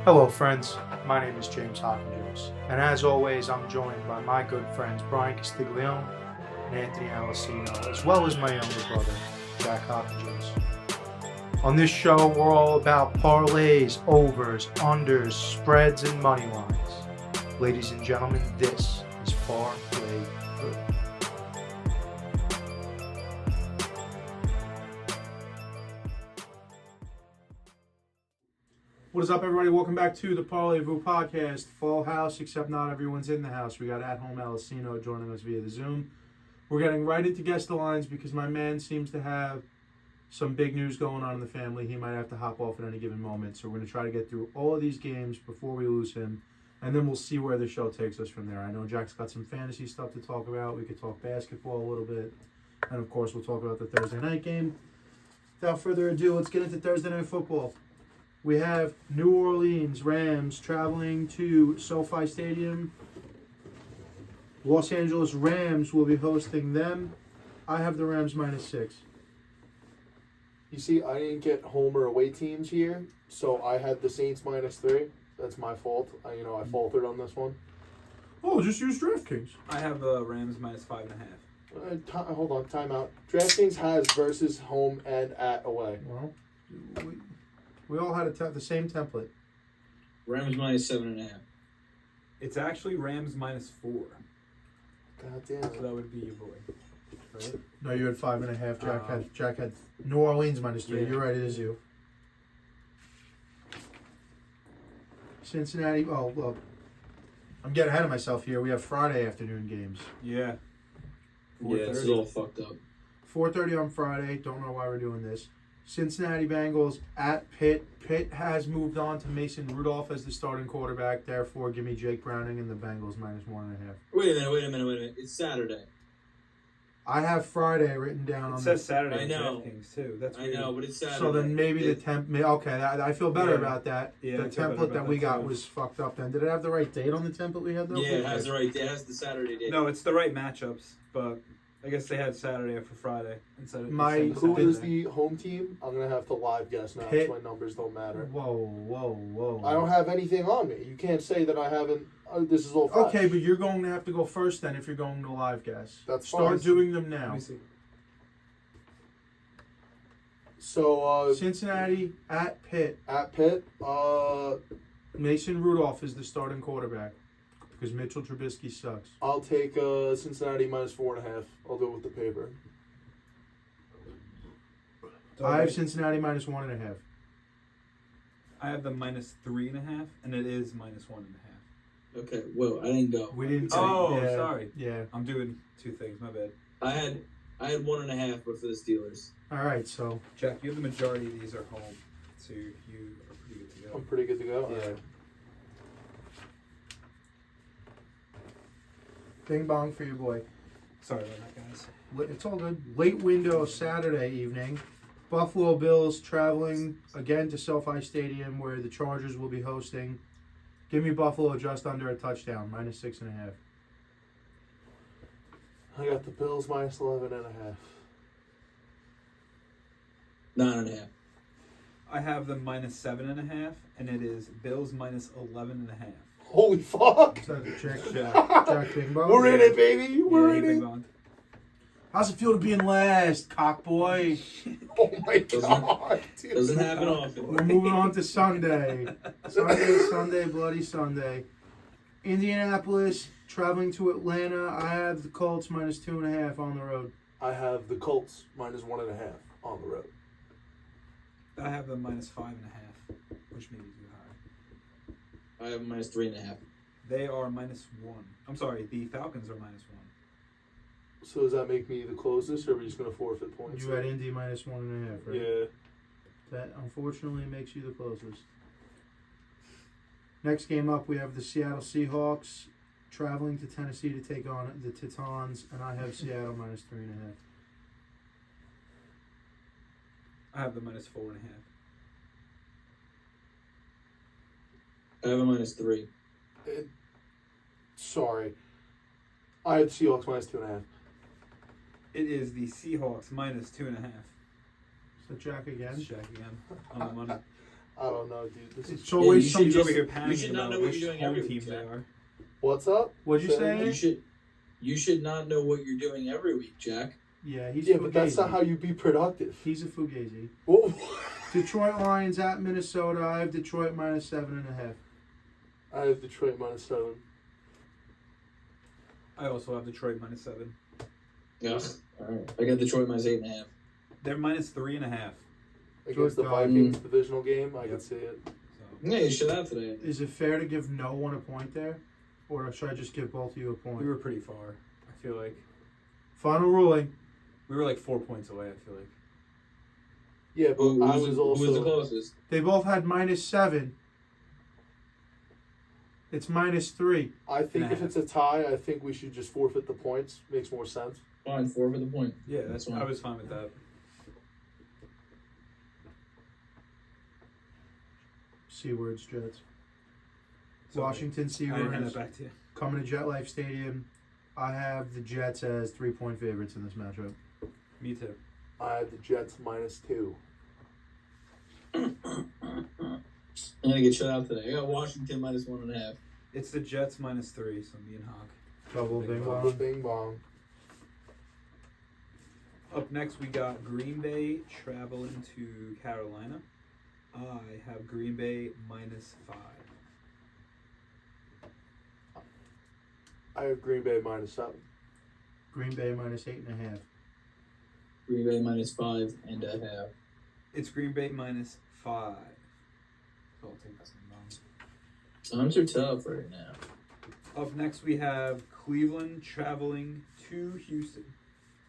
Hello friends, my name is James Hopkins, and as always I'm joined by my good friends Bryan and Anthony Alessino, as well as my younger brother, Jack Hopkins. On this show we're all about parlays, overs, unders, spreads, and money lines. Ladies and gentlemen, this is Parlay-Vous. What is up, everybody? Welcome back to the Parlay-Vous podcast. Full house, except not everyone's in the house. We got at-home Alessino joining us via the Zoom. We're getting right into Guess the Lines because my man seems to have some big news going on in the family. He might have to hop off at any given moment. So we're going to try to get through all of these games before we lose him, and then we'll see where the show takes us from there. I know Jack's got some fantasy stuff to talk about. We could talk basketball a little bit, and of course we'll talk about the Thursday night game. Without further ado, let's get into Thursday Night Football. We have New Orleans Rams traveling to SoFi Stadium. Los Angeles Rams will be hosting them. I have the Rams -6. You see, I didn't get home or away teams here, so I had the Saints -3. That's my fault. I faltered on this one. Oh, just use DraftKings. I have the Rams -5.5. Hold on, timeout. DraftKings has versus home and at away. Well, we all had the same template. Rams -7.5. It's actually Rams -4. God damn So it. that would be your boy. Right? No, you had 5.5. Jack had New Orleans -3. Yeah. You're right, it is you. Cincinnati. Oh, well, I'm getting ahead of myself here. We have Friday afternoon games. Yeah. Yeah, this is all fucked up. 4:30 on Friday. Don't know why we're doing this. Cincinnati Bengals at Pitt. Pitt has moved on to Mason Rudolph as the starting quarterback. Therefore, give me Jake Browning and the Bengals -1.5. Wait a minute. It's Saturday. I have Friday written down It on says the. Saturday I on know. DraftKings too. That's I weird. know, but it's Saturday. So then maybe the okay, I feel better Yeah. about that. Yeah, The I feel better template about that we that got too. was fucked up. Then did it have the right date on the template we had though? Yeah, it has the Saturday date. No, it's the right matchups, but I guess they had Saturday for Friday instead of My- instead of Who is Saturday. the home team? I'm going to have to live guess now Pitt. because my numbers don't matter. Whoa. I don't have anything on me. You can't say that I haven't. This is all fresh. Okay, but you're going to have to go first then if you're going to live guess. That's Start fine. doing them Let now. me see. So, Cincinnati at Pitt. at Pitt, Mason Rudolph is the starting quarterback because Mitchell Trubisky sucks. I'll take Cincinnati -4.5. I'll go with the paper. I have Cincinnati -1.5. I have the -3.5, and it is -1.5. Okay, well, I didn't go. We didn't. Oh, yeah, sorry. Yeah. I'm doing two things. My bad. I had 1.5, but for the Steelers. All right. So Jack, you have the majority of these are home, so you are pretty good to go. I'm pretty good to go. Yeah. Alright. bing bong for your boy. Sorry about that, guys. It's all good. Late window Saturday evening. Buffalo Bills traveling again to SoFi Stadium where the Chargers will be hosting. Give me Buffalo just under a touchdown, -6.5. I got the Bills -11.5. 9.5. I have the -7.5, and it is Bills -11.5. Holy fuck! Is that Jack Jack. Bing-bong? We're in it, baby. We're Yeah, in big it. bond. How's it feel to be in last, cockboy? Oh my god, dude. Doesn't happen often. We're moving on to Sunday. Sunday, bloody Sunday. Indianapolis traveling to Atlanta. I have the Colts -2.5 on the road. I have the Colts -1.5 on the road. I have the -5.5, which may be too high. I have -3.5. They are -1. I'm sorry, the Falcons are -1. So does that make me the closest, or are we just going to forfeit points? You had Indy -1.5, right? Yeah. That unfortunately makes you the closest. Next game up, we have the Seattle Seahawks traveling to Tennessee to take on the Titans, and I have Seattle -3.5. I have the -4.5. I have a -3. Sorry. I had Seahawks -2.5. It is the Seahawks -2.5. So Jack again. Jack again on the money. I don't know, dude. This is It's always you some. should He's over here you panicking should not about know what which you're doing home every week, teams they Jack. are. what's up? What'd you Say say? You should not know what you're doing every week, Jack. Yeah, he's Yeah, Fugazi. but that's not how you be productive. He's a Fugazi. Whoa. Detroit Lions at Minnesota. I have Detroit minus 7.5. I have Detroit -7. I also have Detroit -7. Ugh. All right. I got Detroit minus 8.5. They're -3.5. Against the Detroit, Vikings divisional game, I Yep. can see it. So Yeah, you shut out today. Is it fair to give no one a point there? Or should I just give both of you a point? we were pretty far. I feel like Final ruling. we were like 4 points away. I feel like. Yeah, but Who I was was the also. closest? They both had -7. It's -3. I think if Nah. it's a tie, I think we should just forfeit the points. Makes more sense. Fine, 4 for the point. Yeah, That's I fine. was fine with that. Seawards, Jets. So Washington I didn't hand Seawards it back to you. coming to Jet Life Stadium. I have the Jets as 3-point favorites in this matchup. Me too. I have the Jets -2. I'm gonna get shut out today. I got Washington minus 1.5. It's the Jets -3. So me and Hawk. Double Bing bing bong. Double bong. bing bong. Up next, we got Green Bay traveling to Carolina. I have Green Bay -5. I have Green Bay -7. Green Bay minus 8.5. Green Bay minus 5.5. It's Green Bay -5. So I'll take that one. Times are tough right now. Up next, we have Cleveland traveling to Houston.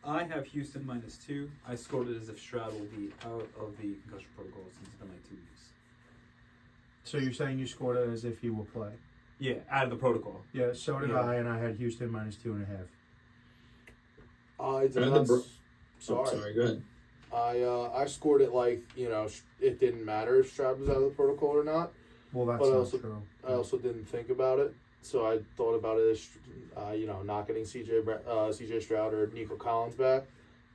I have Houston -2. I scored it as if Stroud will be out of the concussion protocol since it's been like 2 weeks. So you're saying you scored it as if he will play? Yeah, out of the protocol. Yeah, so did Yeah. I, and I had Houston minus 2.5. I did I had not. the Bro- Sorry. Sorry, go ahead. I scored it like, it didn't matter if Stroud was out of the protocol or not. Well, that's But not also- true. I also didn't think about it, so I thought about it as, not getting CJ Stroud or Nico Collins back.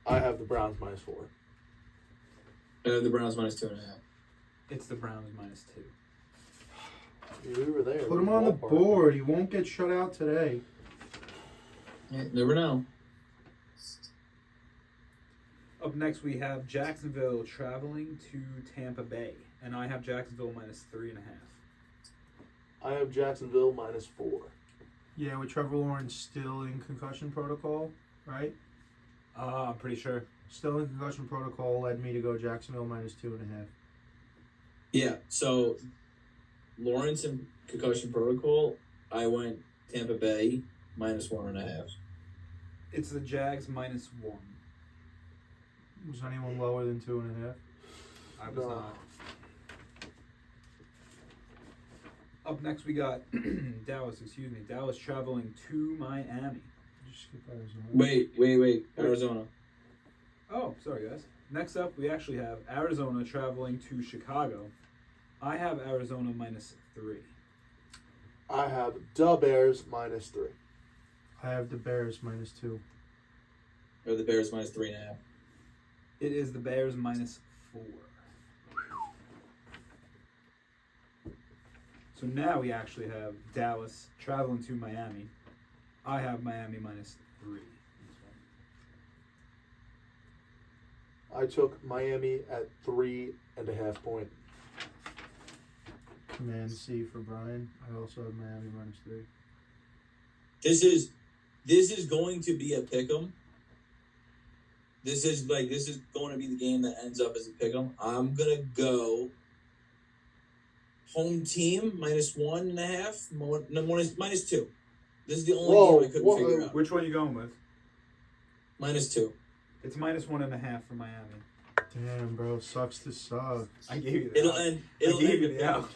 I have the Browns -4. I have the Browns minus 2.5. It's the Browns -2. We were there. Put him on the Ballpark. board. He won't get shut out today. Yeah, never know. Up next, we have Jacksonville traveling to Tampa Bay. And I have Jacksonville -3.5. I have Jacksonville -4. Yeah, with Trevor Lawrence still in concussion protocol, right? I'm pretty sure. Still in concussion protocol led me to go Jacksonville minus 2.5. Yeah, so Lawrence and concussion protocol, I went Tampa Bay minus 1.5. It's the Jags -1. Was anyone lower than 2.5? I was No. not. Up next, we got Dallas traveling to Miami. Just skip Arizona. Wait. Arizona. Oh, sorry, guys. Next up, we actually have Arizona traveling to Chicago. I have Arizona -3. I have the Bears -3. I have the Bears minus 2. Or the Bears minus 3.5. It is the Bears -4. So now we actually have Dallas traveling to Miami. I have Miami -3. I took Miami at 3.5 point. Command C for Bryan. I also have Miami minus 3. This is going to be a pick'em. This is going to be the game that ends up as a pick'em. I'm gonna go home team -1.5. No, -2. This is the only game I couldn't figure out. Which one are you going with? -2. It's -1.5 for Miami. Damn, bro. Sucks to suck. I gave you that. It'll end. It'll I gave end you with the out.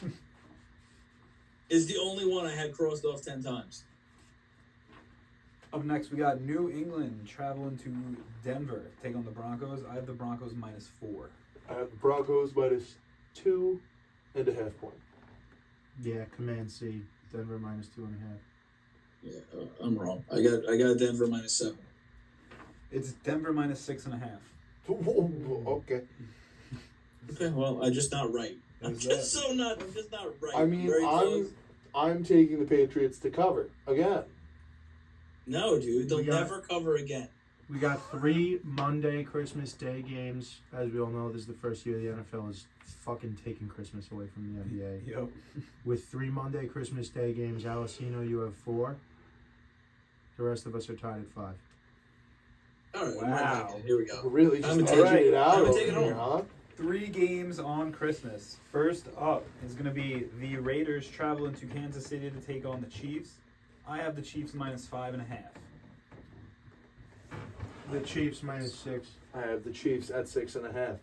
Is the only one I had crossed off 10 times. Up next, we got New England traveling to Denver, take on the Broncos. I have the Broncos -4. I have the Broncos -2.5 point. Yeah, Command C. Denver minus 2.5. Yeah, I'm wrong. I got Denver -7. It's Denver -6.5. Okay. Okay, well, I'm just not right. I'm That's just not right. I mean, Very close. I'm taking the Patriots to cover again. No, dude, they'll We got- never cover again. We got 3 Monday Christmas Day games. As we all know, this is the first year the NFL is fucking taking Christmas away from the NBA. Yep. With 3 Monday Christmas Day games, Alessino, you have 4. The rest of us are tied at 5. All right, Wow. here we go. We're really just I'm gonna edging take- it out I'm gonna over take it here, home. huh? 3 games on Christmas. First up is going to be the Raiders traveling to Kansas City to take on the Chiefs. I have the Chiefs minus 5.5. The Chiefs minus 6. I have the Chiefs at 6.5.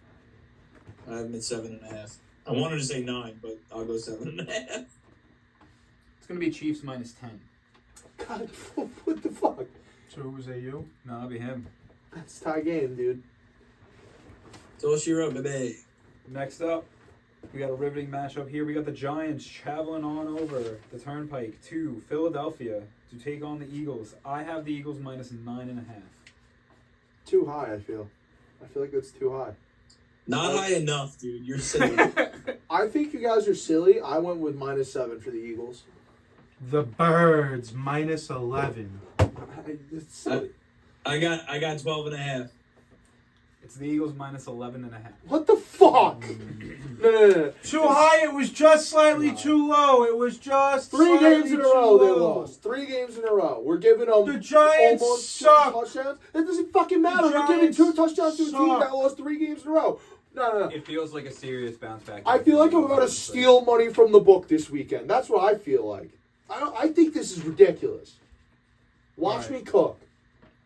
I have them at 7.5. I wanted to say 9, but I'll go 7.5. It's going to be Chiefs minus 10. God, what the fuck? So who was that, you? No, that'll be him. That's tie game, dude. So she wrote, baby. Next up, we got a riveting matchup here. We got the Giants traveling on over the Turnpike to Philadelphia to take on the Eagles. I have the Eagles minus 9.5. Too high, I feel. I feel like that's too high. Not high enough, dude. You're silly. I think you guys are silly. I went with minus 7 for the Eagles. The Birds minus 11. It's silly. I got 12.5. It's the Eagles minus 11.5. What the fuck? No. Too high. It was just slightly too low. It was just 3 slightly games in a too row they low. lost. 3 games in a row. We're giving them The Giants almost 2 suck. touchdowns. That doesn't fucking matter. The We're giving Giants 2 touchdowns to a team suck. that lost 3 games in a row. No. It feels like a serious bounce back. I feel like I'm about to steal money from the book this weekend. That's what I feel like. I think this is ridiculous. Watch me cook.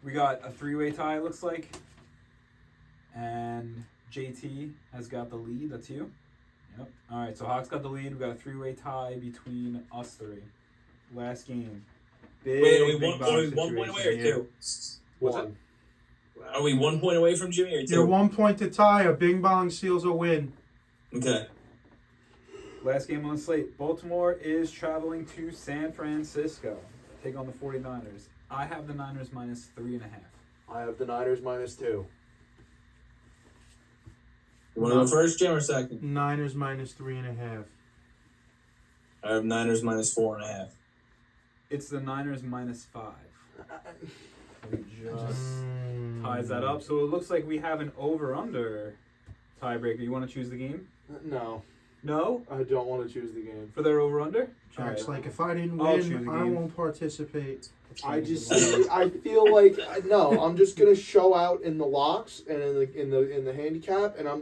We got a 3-way tie, it looks like. And JT has got the lead. That's you. Yep. All right, so Hawks got the lead. We got a 3-way tie between us 3. Last game. Big, Wait, are we big 1 point away or situation here. 2? What's One. Are we 1 point away from Jimmy or 2? You're 1 point to tie. A Bing Bong seals a win. Okay. Last game on the slate. Baltimore is traveling to San Francisco. Take on the 49ers. I have the Niners minus 3.5. I have the Niners minus 2. You want to go first, Jim, or second? Niners minus 3.5. I have Niners minus 4.5. It's the Niners minus 5. We just ties that up. So it looks like we have an over-under tiebreaker. You want to choose the game? No, No? I don't want to choose the game. For their over-under? Jack's like, if I didn't I'll choose win, the I game. won't participate. I feel like no. I'm just gonna show out in the locks and in the handicap, and I'm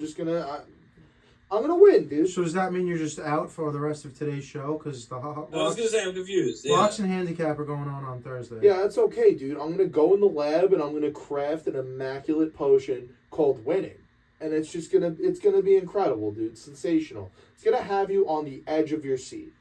gonna win, dude. So does that mean you're just out for the rest of today's show? Because the I was going to say, I'm confused. Yeah. locks and handicap are going on Thursday. Yeah, that's okay, dude. I'm gonna go in the lab and I'm gonna craft an immaculate potion called winning, and it's gonna be incredible, dude. It's sensational. It's gonna have you on the edge of your seat.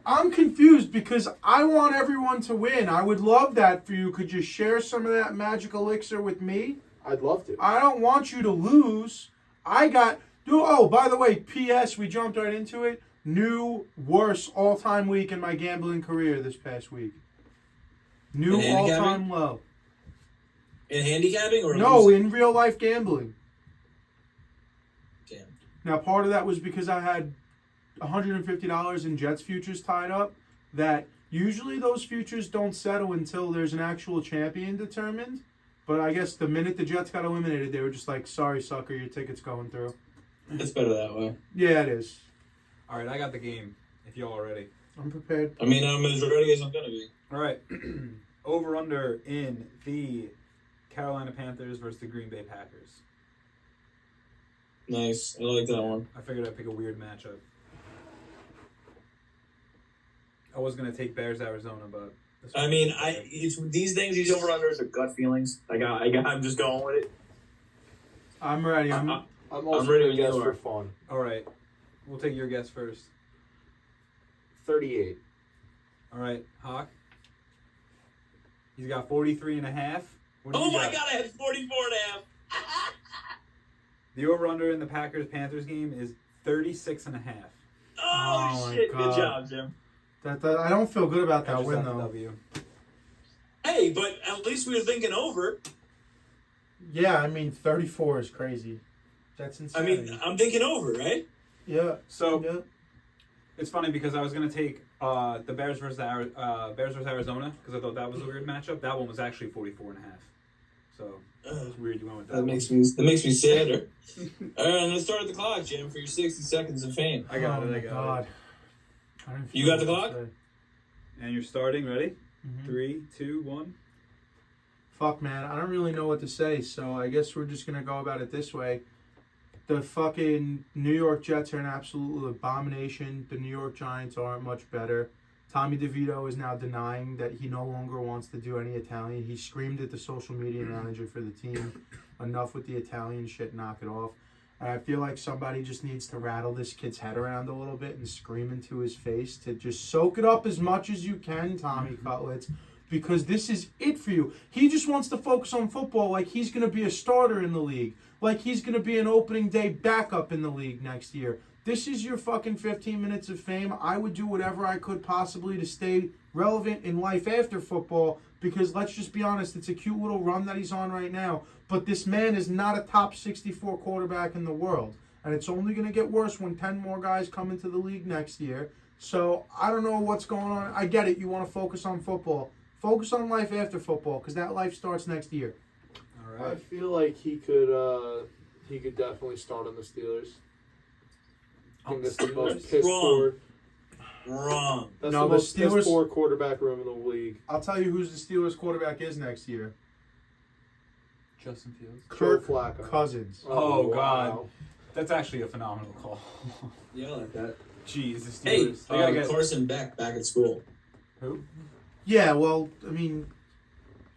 I'm confused because I want everyone to win. I would love that for you. Could you share some of that magic elixir with me? I'd love to. I don't want you to lose. Oh, by the way, P.S. We jumped right into it. New worst all-time week in my gambling career this past week. New In handicapping? all-time low. In handicapping or No, losing? in real-life gambling. Damn. Now, part of that was because I had $150 in Jets futures tied up. That usually those futures don't settle until there's an actual champion determined. But I guess the minute the Jets got eliminated, they were just like, sorry, sucker, your ticket's going through. It's better that way. Yeah, it is. All right, I got the game, if y'all are ready. I'm prepared. I mean, I'm as ready as I'm going to be. All right. Over-under in the Carolina Panthers versus the Green Bay Packers. Nice. I like that one. I figured I'd pick a weird matchup. I was going to take Bears-Arizona, but... I mean, it's these things, these over-unders are gut feelings. I'm just going with it. I'm ready. I'm also ready gonna when you guess are. for fun. All right. We'll take your guess first. 38. All right, Hawk. He's got 43.5. What do Oh you my got? God, I had 44.5. The over-under in the Packers-Panthers game is 36.5. Oh, my shit. God. Good job, Jim. That I don't feel good about that Catches win, out the though. W. Hey, but at least we were thinking over. Yeah, I mean, 34 is crazy. That's I insane. mean, I'm thinking over, right? yeah. So Yeah. it's funny because I was gonna take the Bears versus Arizona because I thought that was a weird matchup. That one was actually 44.5. So it's weird you went with that. That makes me sadder. All right, let's start at the clock, Jim, for your 60 seconds of fame. I got Oh it. my I got God. it. I don't You feel got the what to clock? say. And you're starting. Ready? Mhm. 3, 2, 1. Fuck, man. I don't really know what to say, so I guess we're just going to go about it this way. The fucking New York Jets are an absolute abomination. The New York Giants aren't much better. Tommy DeVito is now denying that he no longer wants to do any Italian. He screamed at the social media manager for the team, enough with the Italian shit, knock it off. And I feel like somebody just needs to rattle this kid's head around a little bit and scream into his face to just soak it up as much as you can, Tommy Cutlets, because this is it for you. He just wants to focus on football like he's going to be a starter in the league, like he's going to be an opening day backup in the league next year. This is your fucking 15 minutes of fame. I would do whatever I could possibly to stay relevant in life after football because let's just be honest, it's a cute little run that he's on right now. But this man is not a top 64 quarterback in the world. And it's only going to get worse when 10 more guys come into the league next year. So I don't know what's going on. I get it. You want to focus on football. Focus on life after football because that life starts next year. All I right. feel like he could definitely start on the Steelers. I think that's the most piss Wrong. poor. Wrong. That's No, the the most piss Steelers- poor quarterback room in the league. I'll tell you who's the Steelers quarterback is next year. Justin Fields. Kirk Joe Flacco. Cousins. Oh, wow. God. That's actually a phenomenal call. Yeah, I like that. Jeez, the Hey, Steelers. They gotta get Carson Beck back at school. who? Yeah, well, I mean,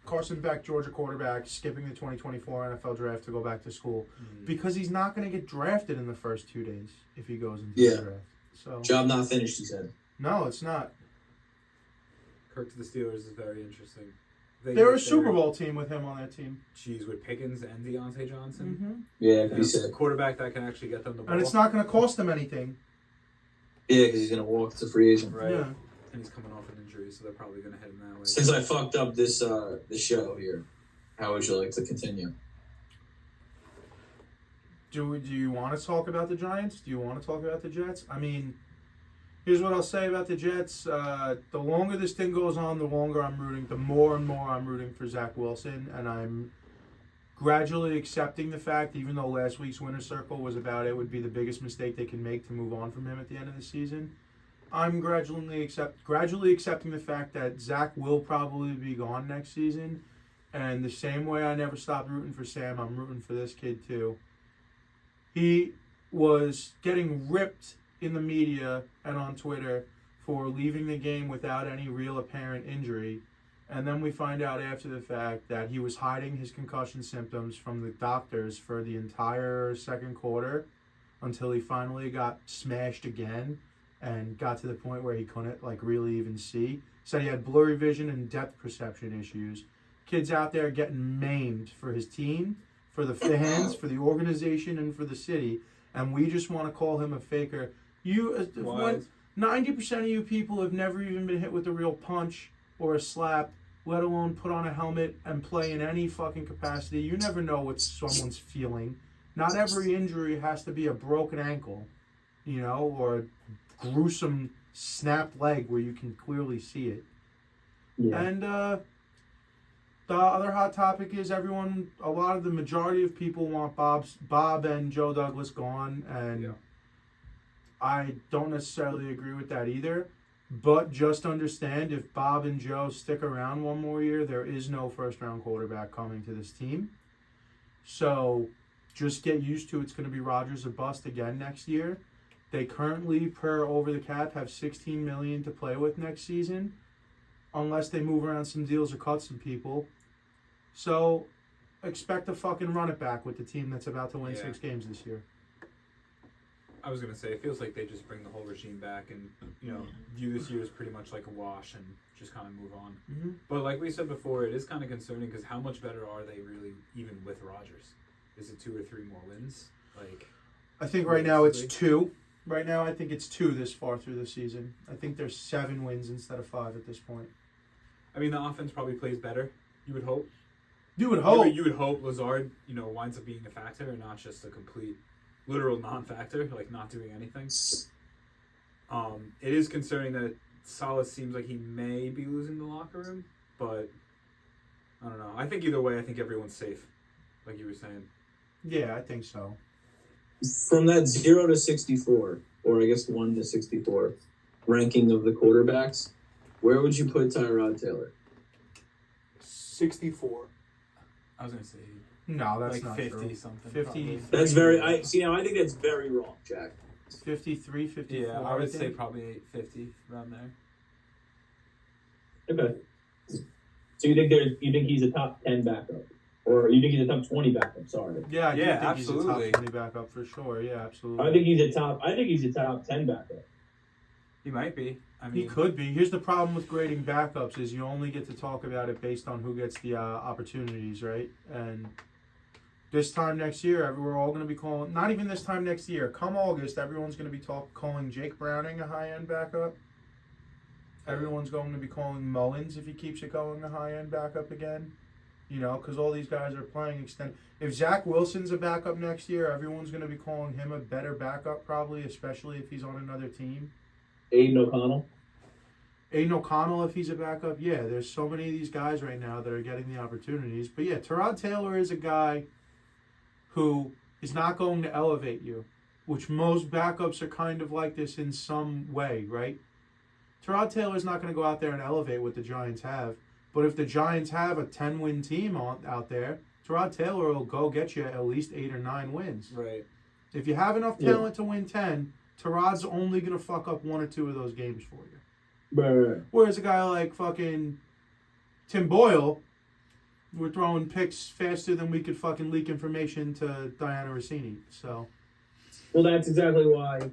Carson Beck, Georgia quarterback, skipping the 2024 NFL draft to go back to school because he's not going to get drafted in the first 2 days if he goes into Yeah. the draft. So Job not finished, he said. no, it's not. Kirk to the Steelers is very interesting. They're a Super Bowl team with him on that team. Jeez, with Pickens and Deontay Johnson. Mm-hmm. Yeah, Yeah, he said. a quarterback that can actually get them the ball. And it's not going to cost them anything. Yeah, because he's going to walk as a free agent. right. Yeah. And he's coming off an injury, so they're probably going to hit him that way. Since I fucked up this show here, how would you like to continue? Do you want to talk about the Giants? Do you want to talk about the Jets? I mean, here's what I'll say about the Jets. The longer this thing goes on, the more and more I'm rooting for Zach Wilson. And I'm gradually accepting the fact, even though last week's winner's circle was about it would be the biggest mistake they can make to move on from him at the end of the season. I'm gradually accepting the fact that Zach will probably be gone next season. And the same way I never stopped rooting for Sam, I'm rooting for this kid too. He was getting ripped in the media and on Twitter for leaving the game without any real apparent injury. And then we find out after the fact that he was hiding his concussion symptoms from the doctors for the entire second quarter until he finally got smashed again and got to the point where he couldn't really even see. So he had blurry vision and depth perception issues. Kids out there getting maimed for his team, for the fans, for the organization, and for the city. And we just want to call him a faker. Wise. 90% of you people have never even been hit with a real punch or a slap, let alone put on a helmet and play in any fucking capacity. You never know what someone's feeling. Not every injury has to be a broken ankle, or a gruesome snapped leg where you can clearly see it. Yeah. And the other hot topic is the majority of people want Bob and Joe Douglas gone, and Yeah. I don't necessarily agree with that either. But just understand, if Bob and Joe stick around one more year, there is no first-round quarterback coming to this team. So just get used to it's going to be Rodgers or bust again next year. They currently, per over the cap, have $16 million to play with next season, unless they move around some deals or cut some people. So expect to fucking run it back with the team that's about to win 6 games this year. I was going to say, it feels like they just bring the whole regime back and, view this year as pretty much like a wash and just kind of move on. Mm-hmm. But like we said before, it is kind of concerning because how much better are they really even with Rodgers? Is it 2 or 3 more wins? I think right now it's 2. Right now I think it's 2 this far through the season. I think there's 7 wins instead of 5 at this point. I mean, the offense probably plays better, you would hope. You would hope. You would hope Lazard, winds up being a factor and not just a complete literal non-factor, like not doing anything. It is concerning that Salah seems like he may be losing the locker room, but I don't know. I think either way, I think everyone's safe, like you were saying. Yeah, I think so. From that 0 to 64, or I guess 1 to 64, ranking of the quarterbacks, where would you put Tyrod Taylor? 64. I was gonna say No, that's like not 50 true. something. 50. That's very. I think that's very wrong, Jack. 53, 54. Yeah, I would say probably 50 around there. Okay. So you think he's a top 10 backup, or you think he's a top 20 backup? Sorry. Yeah, I do think absolutely. he's a top 20 backup for sure. Yeah, absolutely. I think he's a top 10 backup. He might be. I mean, He could be. Here's the problem with grading backups is you only get to talk about it based on who gets the opportunities, right? And this time next year, we're all going to be calling, not even this time next year, come August, everyone's going to be calling Jake Browning a high-end backup. Everyone's going to be calling Mullins, if he keeps it going, a high-end backup again. You know, because all these guys are playing extended. If Zach Wilson's a backup next year, everyone's going to be calling him a better backup probably, especially if he's on another team. Aiden O'Connell. Aiden O'Connell, if he's a backup, yeah, there's so many of these guys right now that are getting the opportunities. But yeah, Tyrod Taylor is a guy who is not going to elevate you, which most backups are kind of like this in some way, right? Tyrod Taylor's not going to go out there and elevate what the Giants have. But if the Giants have a 10-win team out there, Tyrod Taylor will go get you at least 8 or 9 wins. right. If you have enough talent to win 10, Tyrod's only going to fuck up 1 or 2 of those games for you. Right. Whereas a guy like fucking Tim Boyle, we're throwing picks faster than we could fucking leak information to Diana Rossini. So, Well, that's exactly why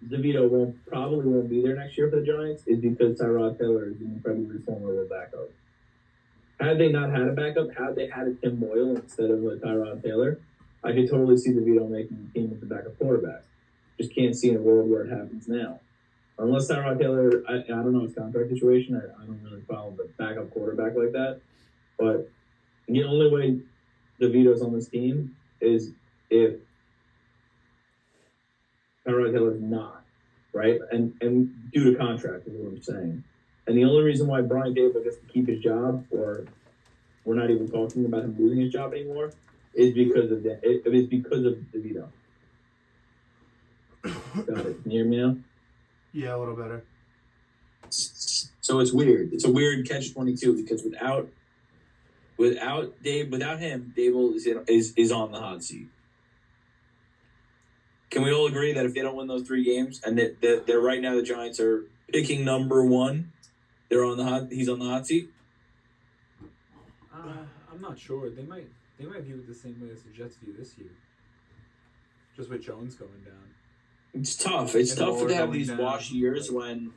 DeVito probably won't be there next year for the Giants, is because Tyrod Taylor is an incredibly formidable backup. Had they not had a backup, had they had a Tim Boyle instead of a Tyrod Taylor, I could totally see DeVito making the team with the backup quarterback. Just can't see in a world where it happens now. Unless Tyrod Taylor, I don't know his contract situation. I don't really follow the backup quarterback like that. But the only way DeVito's on this team is if Tyrod Taylor's not, right? And due to contract is what I'm saying. And the only reason why Brian Dable gets to keep his job, or we're not even talking about him losing his job anymore, is because of that. It is because of DeVito. Got it. Can you hear me now? yeah, a little better. So it's weird. It's a weird catch-22 because without him, Dable is on the hot seat. Can we all agree that if they don't win those 3 games, and that they're right now the Giants are picking number 1, he's on the hot seat? I'm not sure. They might view it the same way as the Jets view this year. Just with Jones going down. It's tough. It's And tough Waller to have going these down. wash years when,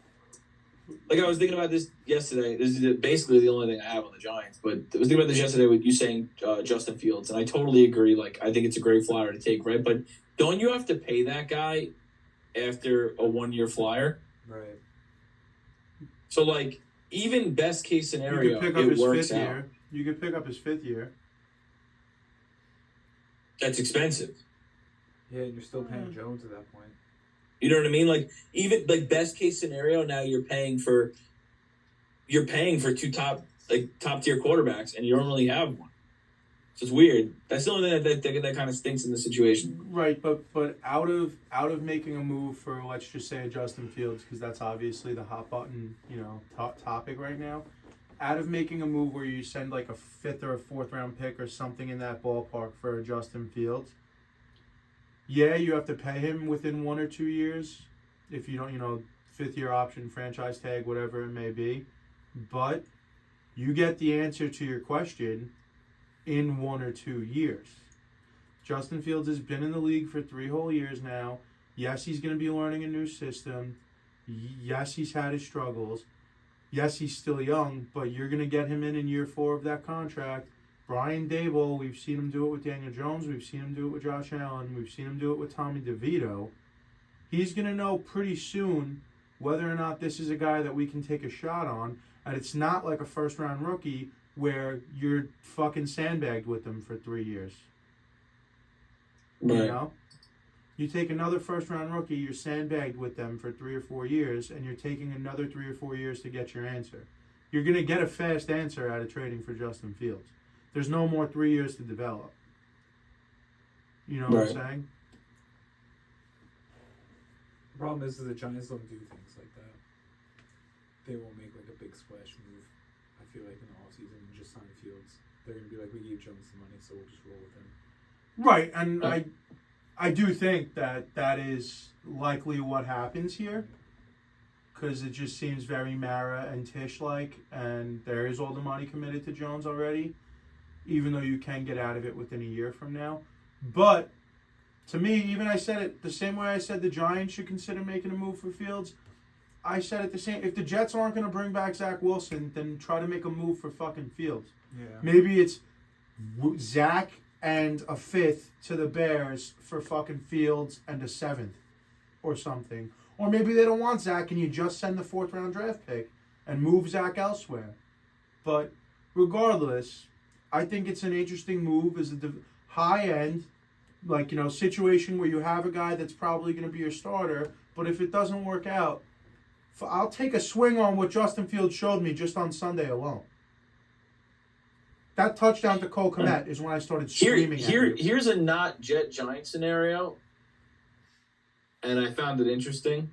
like, I was thinking about this yesterday. This is basically the only thing I have on the Giants. But I was thinking about this yesterday with you saying Justin Fields, and I totally agree. Like, I think it's a great flyer to take, right? But don't you have to pay that guy after a 1-year flyer? Right. So, like, even best case You scenario, could pick up it his works 5th out. year. You could pick up his 5th year. That's expensive. Yeah, and you're still paying Jones at that point. You know what I mean? Like, even like best case scenario, now you're paying for 2 top tier quarterbacks, and you don't really have one. So it's weird. That's the only thing that kind of stinks in the situation. Right, but out of making a move for, let's just say, Justin Fields, because that's obviously the hot button, topic right now. Out of making a move where you send like a 5th or a 4th round pick or something in that ballpark for Justin Fields, yeah, you have to pay him within 1 or 2 years if you don't, 5th year option, franchise tag, whatever it may be. But you get the answer to your question in 1 or 2 years. Justin Fields has been in the league for 3 whole years now. Yes, he's going to be learning a new system. Yes, he's had his struggles. Yes, he's still young, but you're going to get him in year 4 of that contract. Brian Dable, we've seen him do it with Daniel Jones. We've seen him do it with Josh Allen. We've seen him do it with Tommy DeVito. He's going to know pretty soon whether or not this is a guy that we can take a shot on. And it's not like a first-round rookie where you're fucking sandbagged with him for 3 years. Right. You know? You take another first-round rookie, you're sandbagged with them for 3 or 4 years, and you're taking another 3 or 4 years to get your answer. You're going to get a fast answer out of trading for Justin Fields. There's no more 3 years to develop. You know what I'm saying? The problem is the Giants don't do things like that. They won't make like a big splash move, I feel like, in the offseason and just sign Fields. They're going to be like, we gave Jones the money, so we'll just roll with him. Right, and I do think that is likely what happens here, because it just seems very Mara and Tish-like, and there is all the money committed to Jones already, even though you can get out of it within a year from now. But to me, even I said it the same way I said the Giants should consider making a move for Fields. I said it the same. If the Jets aren't going to bring back Zach Wilson, then try to make a move for fucking Fields. Yeah. Maybe it's Zach and a 5th to the Bears for fucking Fields and a 7th or something. Or maybe they don't want Zach and you just send the 4th-round draft pick and move Zach elsewhere. But regardless, I think it's an interesting move as a high-end, like, you know, situation where you have a guy that's probably going to be your starter, but if it doesn't work out, I'll take a swing on what Justin Fields showed me just on Sunday alone. That touchdown to Cole Kmet is when I started screaming at you. Here's a not Jet Giant scenario, and I found it interesting.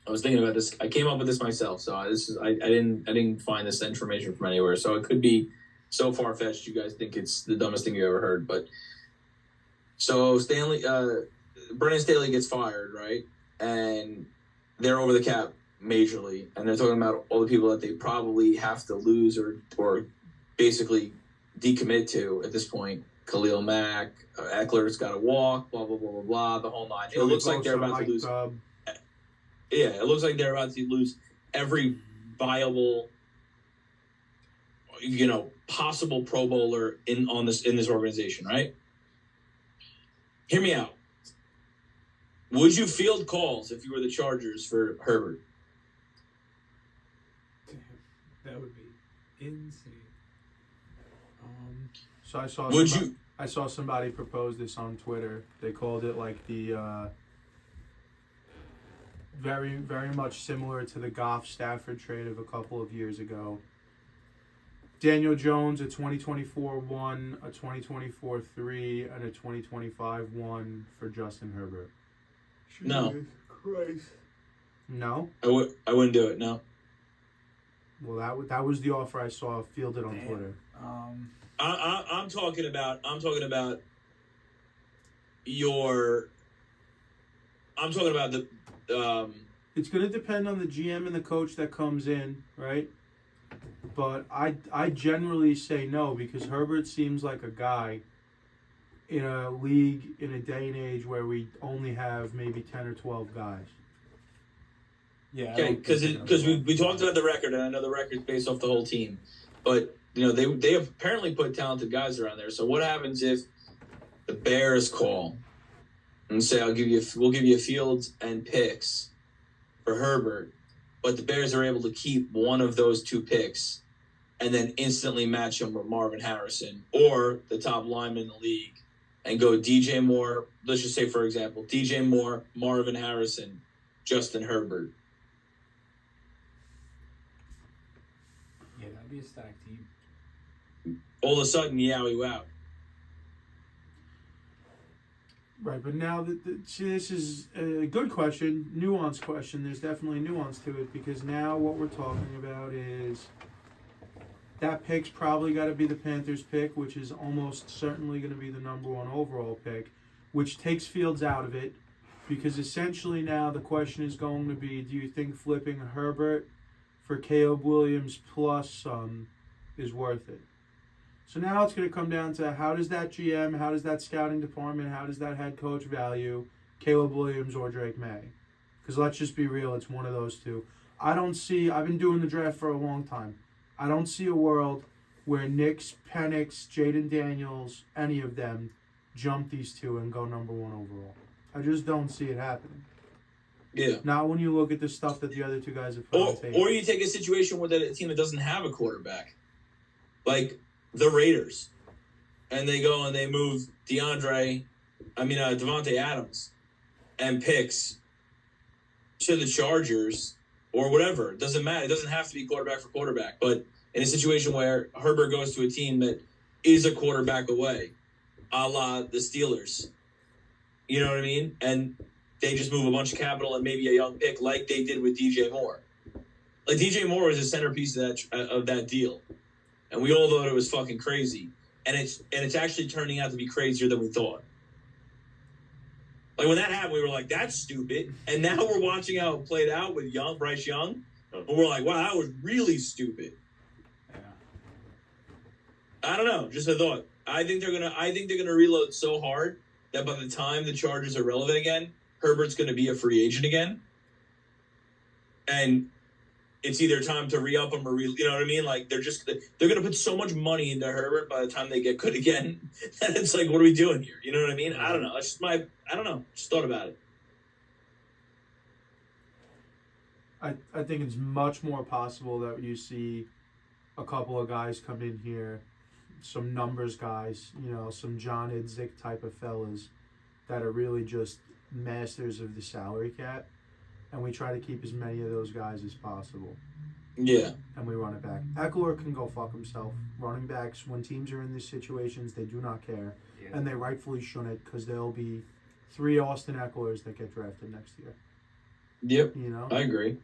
I was thinking about this. I came up with this myself, so I didn't find this information from anywhere. So it could be so far-fetched you guys think it's the dumbest thing you ever heard. But so Brandon Staley gets fired, right? And they're over the cap majorly, and they're talking about all the people that they probably have to lose or basically decommit to at this point. Khalil Mack, Eckler's got to walk, blah, blah, blah, blah, blah, the whole nine. It looks like they're about to lose. Yeah, it looks like they're about to lose every viable, possible Pro Bowler in this organization, right? Hear me out. Would you field calls if you were the Chargers for Herbert? Damn, that would be insane. So I saw somebody propose this on Twitter. They called it like the very, very much similar to the Goff-Stafford trade of a couple of years ago. Daniel Jones, a 2024 1, a 2024 3, and a 2025 1 for Justin Herbert. No. Jesus Christ. No? I wouldn't do it, no. Well, that was the offer I saw fielded on Twitter. I'm talking about the It's going to depend on the GM and the coach that comes in, right? But I generally say no, because Herbert seems like a guy in a league in a day and age where we only have maybe 10 or 12 guys. Yeah. Okay, because we talked about the record, and I know the record's based off the whole team, but they have apparently put talented guys around there. So what happens if the Bears call and say, we'll give you Fields and picks for Herbert, but the Bears are able to keep one of those 2 picks and then instantly match him with Marvin Harrison or the top lineman in the league and go DJ Moore, let's just say, for example, DJ Moore, Marvin Harrison, Justin Herbert. Yeah, that'd be a stacked team. All of a sudden, yowie wow. Right, but now, this is a good question, nuanced question. There's definitely nuance to it, because now what we're talking about is that pick's probably got to be the Panthers' pick, which is almost certainly going to be the number 1 overall pick, which takes Fields out of it, because essentially now the question is going to be, do you think flipping Herbert for Caleb Williams plus is worth it? So now it's going to come down to, how does that GM, how does that scouting department, how does that head coach value Caleb Williams or Drake May? Because let's just be real, it's one of those two. I've been doing the draft for a long time. I don't see a world where Nix, Penix, Jaden Daniels, any of them jump these 2 and go number 1 overall. I just don't see it happening. Yeah. Not when you look at the stuff that the other 2 guys have put on tape. Or you take a situation with a team that doesn't have a quarterback, like the Raiders, and they go and they move DeAndre Devontae Adams and picks to the Chargers or whatever. It doesn't matter. It doesn't have to be quarterback for quarterback. But in a situation where Herbert goes to a team that is a quarterback away, a la the Steelers, you know what I mean? And they just move a bunch of capital and maybe a young pick like they did with DJ Moore. Like, DJ Moore was a centerpiece of that deal. And we all thought it was fucking crazy. And it's actually turning out to be crazier than we thought. Like, when that happened, we were like, that's stupid. And now we're watching how it played out with Bryce Young. And we're like, wow, that was really stupid. Yeah. I don't know. Just a thought. I think they're gonna reload so hard that by the time the Chargers are relevant again, Herbert's gonna be a free agent again. And it's either time to re-up him or you know what I mean? Like, they're gonna put so much money into Herbert by the time they get good again. And it's like, what are we doing here? You know what I mean? I don't know. It's just I don't know. Just thought about it. I think it's much more possible that you see a couple of guys come in here, some numbers guys, some John Idzik type of fellas that are really just masters of the salary cap. And we try to keep as many of those guys as possible. Yeah. And we run it back. Eckler can go fuck himself. Running backs, when teams are in these situations, they do not care. Yeah. And they rightfully shouldn't, because there'll be 3 Austin Ecklers that get drafted next year. Yep. I agree.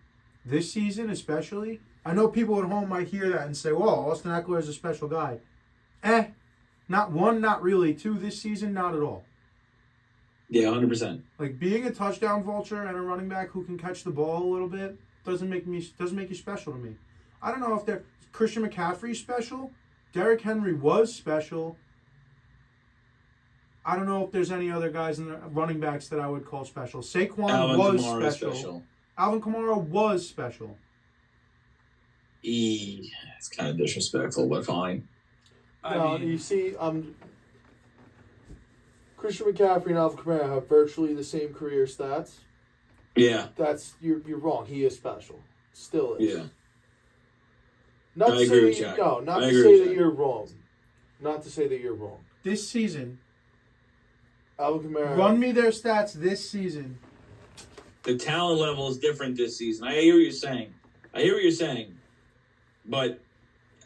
This season especially, I know people at home might hear that and say, well, Austin Eckler is a special guy. Not one, not really. 2 this season, not at all. Yeah, 100%. Like, being a touchdown vulture and a running back who can catch the ball a little bit doesn't make you special to me. I don't know if Christian McCaffrey's special. Derrick Henry was special. I don't know if there's any other guys in the running backs that I would call special. Saquon Alvin was Kamara special. Alvin Kamara was special. It's kind of disrespectful, but fine. You see, Christian McCaffrey and Alvin Kamara have virtually the same career stats. Yeah. You're wrong. He is special. Still is. Yeah. Not I to agree say with that Jack. not I to agree say with that Jack. you're wrong. Not to say that you're wrong. This season, Alvin Kamara. run me their stats this season. The talent level is different this season. I hear what you're saying. But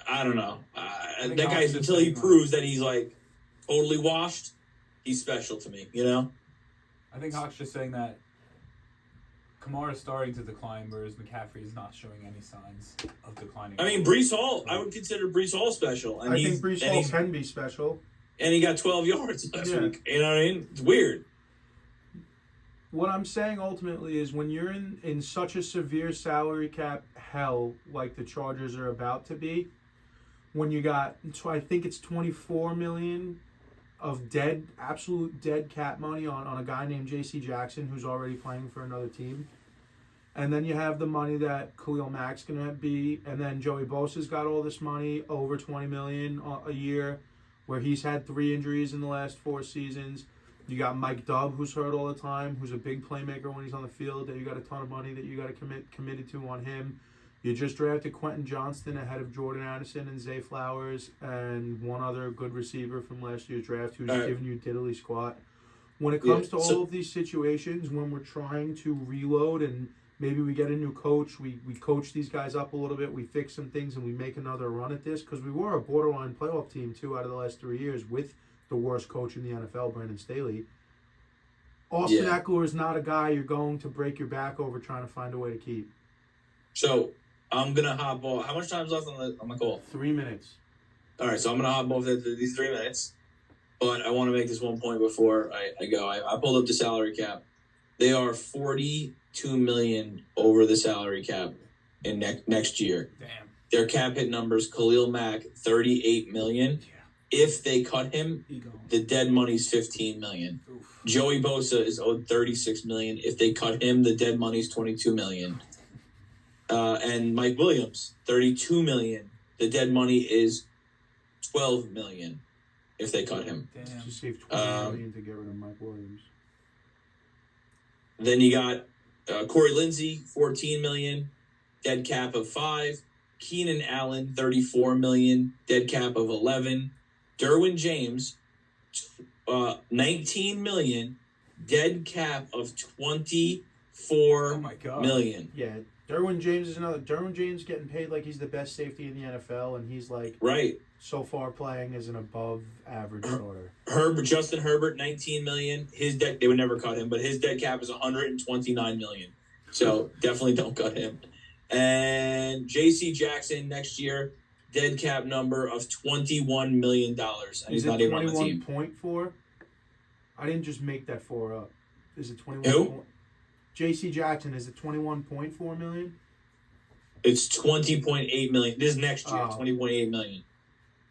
I don't know. That guy's, until he proves that he's like totally washed, he's special to me, I think Hawk's just saying that Kamara's starting to decline, whereas McCaffrey is not showing any signs of declining. I mean, Breece Hall, I would consider Breece Hall special. And I think Breece Hall can be special. And he got 12 yards last week. You know what I mean? It's weird. What I'm saying ultimately is, when you're in such a severe salary cap hell like the Chargers are about to be, when you got, I think it's $24 million of absolute dead cap money on a guy named J.C. Jackson, who's already playing for another team. And then you have the money that Khalil Mack's going to be, and then Joey Bosa's got all this money, over $20 million a year, where he's had 3 injuries in the last 4 seasons. You got Mike Dubb, who's hurt all the time, who's a big playmaker when he's on the field, that you got a ton of money that you got to committed to on him. You just drafted Quentin Johnston ahead of Jordan Addison and Zay Flowers and one other good receiver from last year's draft who's giving you diddly squat. When it comes to all of these situations, when we're trying to reload and maybe we get a new coach, we coach these guys up a little bit, we fix some things, and we make another run at this, because we were a borderline playoff team 2 out of the last 3 years with the worst coach in the NFL, Brandon Staley. Austin Eckler is not a guy you're going to break your back over trying to find a way to keep. So I'm gonna hop off. How much time's left on the call? 3 minutes. All right, so I'm gonna hop off these 3 minutes, but I want to make this one point before I go. I pulled up the salary cap. They are $42 million over the salary cap in next year. Damn. Their cap hit numbers: Khalil Mack $38 million. Yeah. If they cut him, the dead money's $15 million. Oof. Joey Bosa is owed $36 million. If they cut him, the dead money's $22 million. And Mike Williams, $32 million. The dead money is $12 million if they cut him. Damn. Just save $20 million to get rid of Mike Williams. Then you got Corey Lindsey, $14 million, dead cap of $5 million. Keenan Allen, $34 million, dead cap of $11 million. Derwin James, $19 million, dead cap of $24 Oh my God. million. Yeah, Derwin James is another. Derwin James getting paid like he's the best safety in the NFL, and he's like Right. so far playing as an above average starter. Justin Herbert, $19 million. They would never cut him, but his dead cap is $129 million. So definitely don't cut him. And J.C. Jackson next year, dead cap number of $21 million. And he's not even on the team. 21.4? I didn't just make that 4 up. Is it 21? Who? J.C. Jackson, is it 21.4 million? It's $20.8 million. This is next year, Oh. $20.8 million.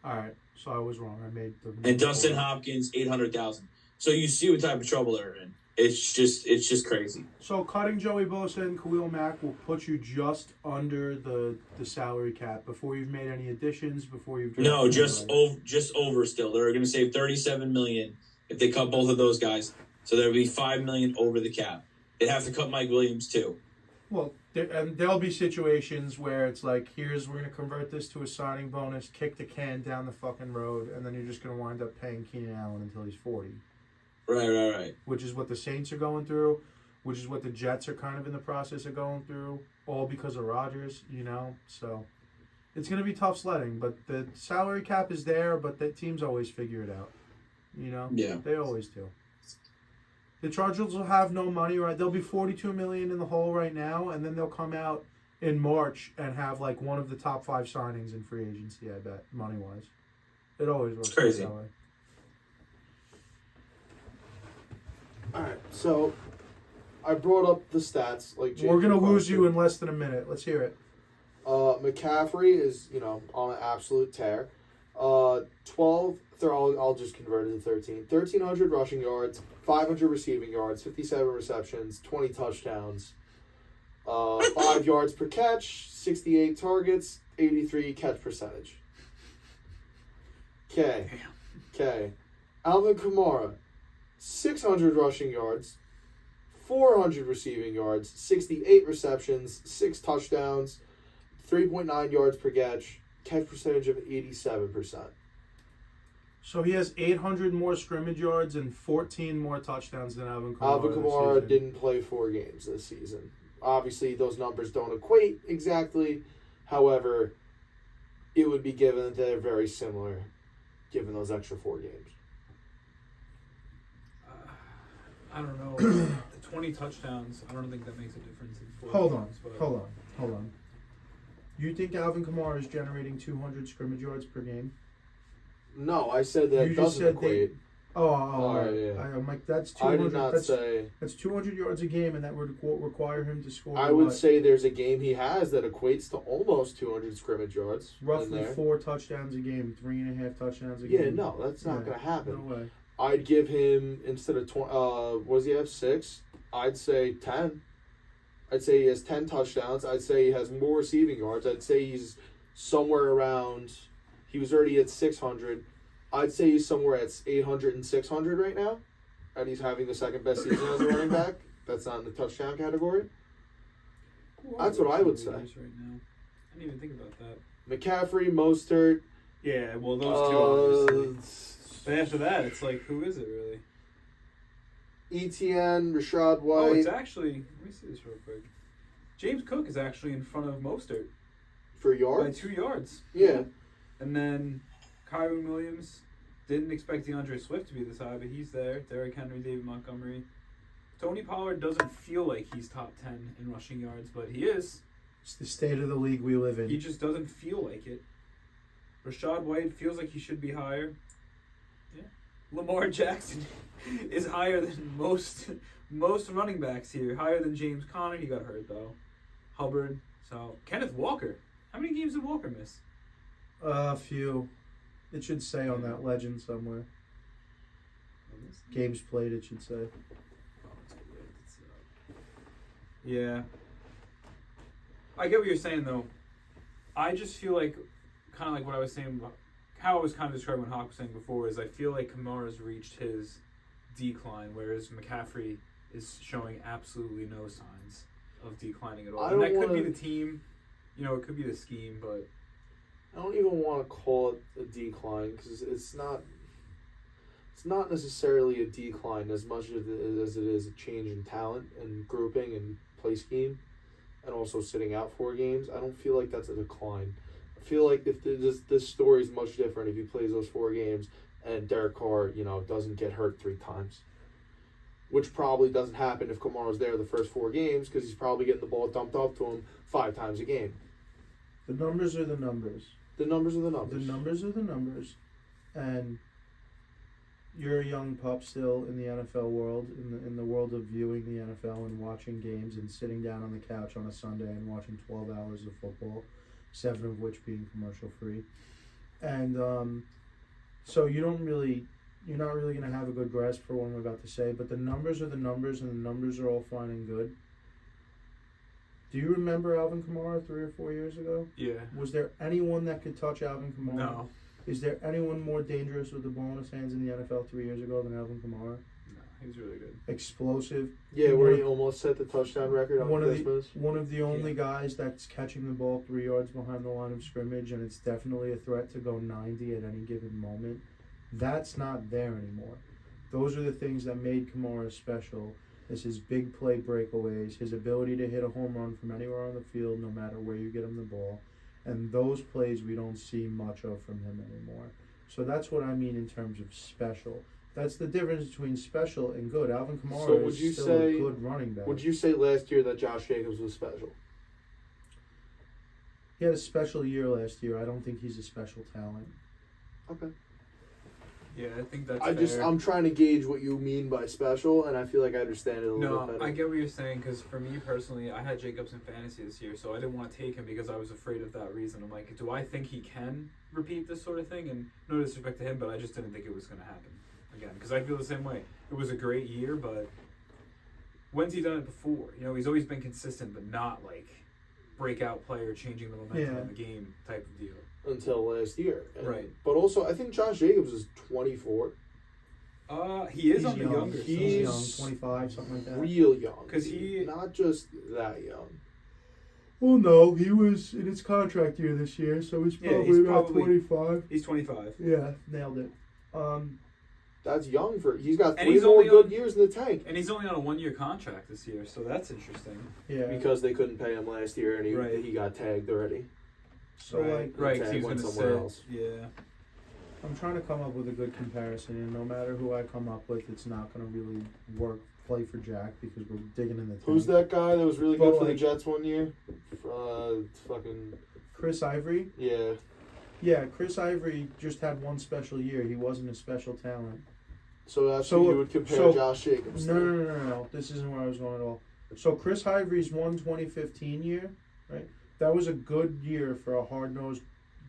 All right, so I was wrong. I made the. And Dustin Hopkins, $800,000. So you see what type of trouble they're in. It's just crazy. So cutting Joey Bosa and Khalil Mack will put you just under the salary cap before you've made any additions, before you've No, drafted anybody. just over still. They're going to save $37 million if they cut both of those guys. So there'll be $5 million over the cap. They'd have to cut Mike Williams too. Well, there'll be situations where it's like, we're going to convert this to a signing bonus, kick the can down the fucking road, and then you're just going to wind up paying Keenan Allen until he's 40. Right. Which is what the Saints are going through, which is what the Jets are kind of in the process of going through, all because of Rodgers, So it's going to be tough sledding, but the salary cap is there, but the teams always figure it out. Yeah. They always do. The Chargers will have no money, right? They'll be $42 million in the hole right now, and then they'll come out in March and have like one of the top 5 signings in free agency, I bet, money-wise. It always works. It's crazy. That way. All right, so I brought up the stats. Like James We're going to lose requested. you in less than a minute. Let's hear it. McCaffrey is, on an absolute tear. 12. I'll just convert it to 13. 1,300 rushing yards, 500 receiving yards, 57 receptions, 20 touchdowns, 5 yards per catch, 68 targets, 83 catch percentage. Okay. Alvin Kamara, 600 rushing yards, 400 receiving yards, 68 receptions, 6 touchdowns, 3.9 yards per catch percentage of 87%. So he has 800 more scrimmage yards and 14 more touchdowns than Alvin Kamara. Alvin this Kamara season. didn't play 4 games this season. Obviously, those numbers don't equate exactly. However, it would be given that they're very similar, given those extra 4 games. I don't know. The 20 touchdowns, I don't think that makes a difference in 4 Hold games, but on. You think Alvin Kamara is generating 200 scrimmage yards per game? No, I said that You just doesn't said equate. Right. Yeah. I'm like, that's I 200. did not say. That's 200 yards a game, and that would require him to score. I would say there's a game he has that equates to almost 200 scrimmage yards. in roughly there. 4 touchdowns a game, 3.5 touchdowns a Yeah, game. no, that's not Yeah, going to happen. No way. I'd give him, instead of 20, what does he have, 6? I'd say 10. I'd say he has 10 touchdowns. I'd say he has more receiving yards. I'd say he's somewhere around, he was already at 600. I'd say he's somewhere at 800 and 600 right now. And he's having the second best season as a running back. That's not in the touchdown category. That's what I would say. Right now. I didn't even think about that. McCaffrey, Mostert. Yeah, well, those two obviously. Uh, But after that, it's like, who is it really? ETN, Rashad White. Oh, it's actually, let me see this real quick. James Cook is actually in front of Mostert for by yards. 2 yards. Yeah. And then Kyron Williams, didn't expect DeAndre Swift to be this high, but he's there. Derrick Henry, David Montgomery. Tony Pollard doesn't feel like he's top 10 in rushing yards, but he is. It's the state of the league we live in. He just doesn't feel like it. Rashad White feels like he should be higher. Yeah. Lamar Jackson is higher than most running backs here. Higher than James Conner. He got hurt, though. Hubbard. So, Kenneth Walker. How many games did Walker miss? A few. It should say on that legend somewhere. Games played, it should say. Yeah. I get what you're saying, though. I just feel like, kind of like what I was saying, how I was kind of describing what Hawk was saying before, is I feel like Kamara's reached his decline, whereas McCaffrey is showing absolutely no signs of declining at all. I And don't that could be wanna- the team, it could be the scheme, but I don't even want to call it a decline because it's not it's not necessarily a decline as much as it is a change in talent and grouping and play scheme, and also sitting out 4 games. I don't feel like that's a decline. I feel like if this story is much different if he plays those 4 games and Derek Carr, doesn't get hurt 3 times, which probably doesn't happen if Kamara's there the first 4 games because he's probably getting the ball dumped off to him 5 times a game. The numbers are the numbers. The numbers are the numbers. The numbers are the numbers, and you're a young pup still in the NFL world, in the world of viewing the NFL and watching games and sitting down on the couch on a Sunday and watching 12 hours of football, 7 of which being commercial free, and so you're not really going to have a good grasp for what I'm about to say. But the numbers are the numbers, and the numbers are all fine and good. Do you remember Alvin Kamara 3 or 4 years ago? Yeah. Was there anyone that could touch Alvin Kamara? No. Is there anyone more dangerous with the ball in his hands in the NFL 3 years ago than Alvin Kamara? No, he's really good. Explosive. Yeah, where he almost set the touchdown record on One Christmas. of the only guys that's catching the ball 3 yards behind the line of scrimmage, and it's definitely a threat to go 90 at any given moment. That's not there anymore. Those are the things that made Kamara special. Is his big play breakaways, his ability to hit a home run from anywhere on the field, no matter where you get him the ball. And those plays we don't see much of from him anymore. So that's what I mean in terms of special. That's the difference between special and good. Alvin Kamara is still a good running back. Would you say last year that Josh Jacobs was special? He had a special year last year. I don't think he's a special talent. Okay. Yeah, I think that's fair. I'm trying to gauge what you mean by special, and I feel like I understand it a little bit better. I get what you're saying, because for me personally, I had Jacobs in fantasy this year, so I didn't want to take him because I was afraid of that reason. I'm like, do I think he can repeat this sort of thing? And no disrespect to him, but I just didn't think it was going to happen again, because I feel the same way. It was a great year, but when's he done it before? He's always been consistent, but not like breakout player changing the momentum of the game type of deal. Until last year. Right. But also, I think Josh Jacobs is 24. He is He's on the young. younger He's side. young, 25, something like that. Real young. Because he... Not just that young. Well, no, he was in his contract year this year, so he's probably about 25. He's 25. Yeah, nailed it. That's young for... He's got And 3 he's more only good on- years in the tank. And he's only on a 1-year contract this year, so that's interesting. Yeah. Because they couldn't pay him last year, and he got tagged already. So, right, like, because he was went going to somewhere sit. else. Yeah. I'm trying to come up with a good comparison, and no matter who I come up with, it's not going to really play for Jack, because we're digging in the tank. Who's that guy that was really Well, good for the like- Jets one year? Fucking... Chris Ivory? Yeah. Yeah, Chris Ivory just had one special year. He wasn't a special talent. So that's So- who you would compare so- Josh Jacobs to. No. This isn't where I was going at all. So Chris Ivory's 2015 year, right? That was a good year for a hard-nosed,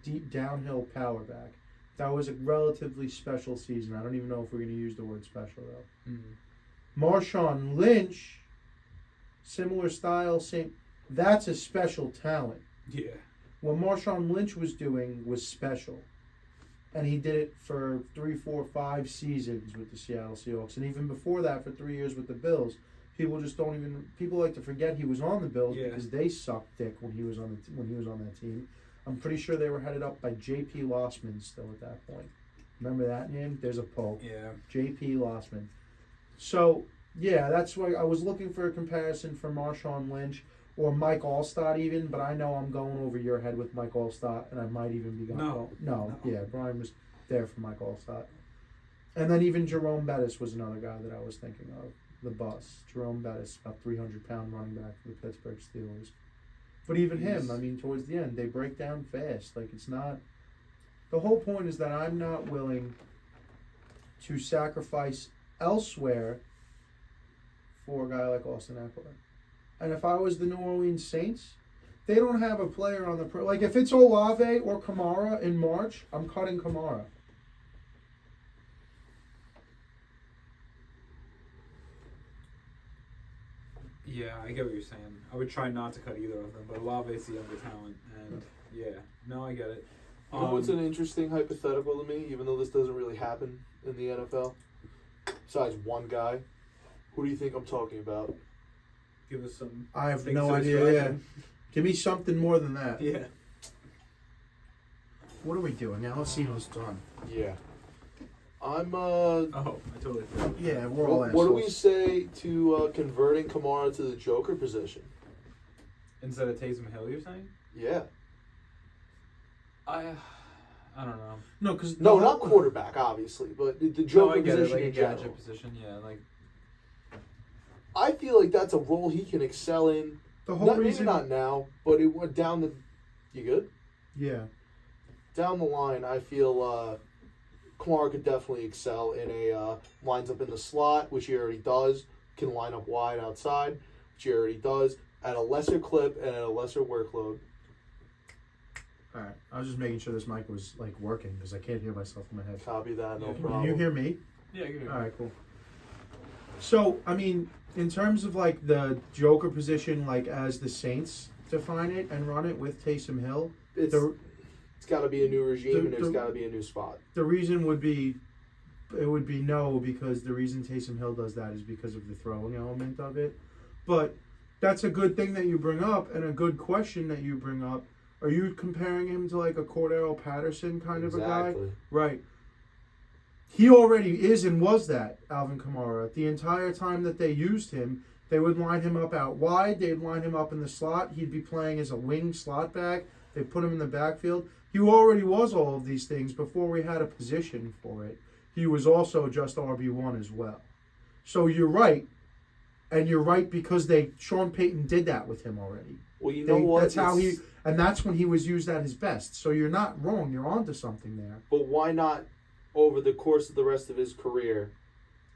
deep downhill power back. That was a relatively special season. I don't even know if we're going to use the word special, though. Marshawn Lynch, similar style, same. That's a special talent. Yeah. What Marshawn Lynch was doing was special. And he did it for 3, 4, 5 seasons with the Seattle Seahawks. And even before that, for 3 years with the Bills. People like to forget he was on the Bills because they sucked dick when he was on that team. I'm pretty sure they were headed up by J.P. Lossman still at that point. Remember that name? There's a Pope. Yeah. J.P. Lossman. So, yeah, that's why I was looking for a comparison for Marshawn Lynch or Mike Allstott even, but I know I'm going over your head with Mike Allstott, and I might even be going... No. Yeah, Bryan was there for Mike Allstott. And then even Jerome Bettis was another guy that I was thinking of. The bus. Jerome Bettis, about 300-pound running back for the Pittsburgh Steelers. But even him, I mean, towards the end, they break down fast. Like, it's not... The whole point is that I'm not willing to sacrifice elsewhere for a guy like Austin Eckler. And if I was the New Orleans Saints, they don't have a player on the... Like, if it's Olave or Kamara in March, I'm cutting Kamara. Yeah, I get what you're saying. I would try not to cut either of them, but Olave's the younger talent, and I get it. You know what's an interesting hypothetical to me, even though this doesn't really happen in the NFL? Besides one guy. Who do you think I'm talking about? Give us some... I have things no to idea, describe yeah. him. Give me something more than that. Yeah. What are we doing? Alessino's done. Yeah. I'm Oh, I totally forgot. Yeah, we're all what do we assholes. say to converting Kamara to the Joker position? Instead of Taysom Hill, you're saying? Yeah. I don't know. No, because No, not quarterback, obviously, but the Joker I get position it, like in a general. gadget position. Yeah, like I feel like that's a role he can excel in. the whole Maybe reason. not now, but it went down the. You good? Yeah. Down the line, I feel Kamara could definitely excel in a lines up in the slot, which he already does. Can line up wide outside, which he already does, at a lesser clip and at a lesser workload. All right. I was just making sure this mic was like working because I can't hear myself in my head. Copy that, no Yeah. problem. Can you hear me? yeah, I get it. All right, cool. So, I mean, in terms of like the Joker position, like as the Saints define it and run it with Taysom Hill, It's got to be a new regime and there's got to be a new spot. the reason would be, it would be no, because the reason Taysom Hill does that is because of the throwing element of it. But that's a good thing that you bring up and a good question that you bring up. Are you comparing him to like a Cordero Patterson kind of a guy? Exactly. Right. He already is and was that, Alvin Kamara. The entire time that they used him, they would line him up out wide. They'd line him up in the slot. He'd be playing as a wing slot back. They'd put him in the backfield. He already was all of these things before we had a position for it. He was also just RB1 as well. So you're right. And you're right because Sean Payton did that with him already. Well, you know what? That's how and that's when he was used at his best. So you're not wrong. You're onto something there. But why not, over the course of the rest of his career,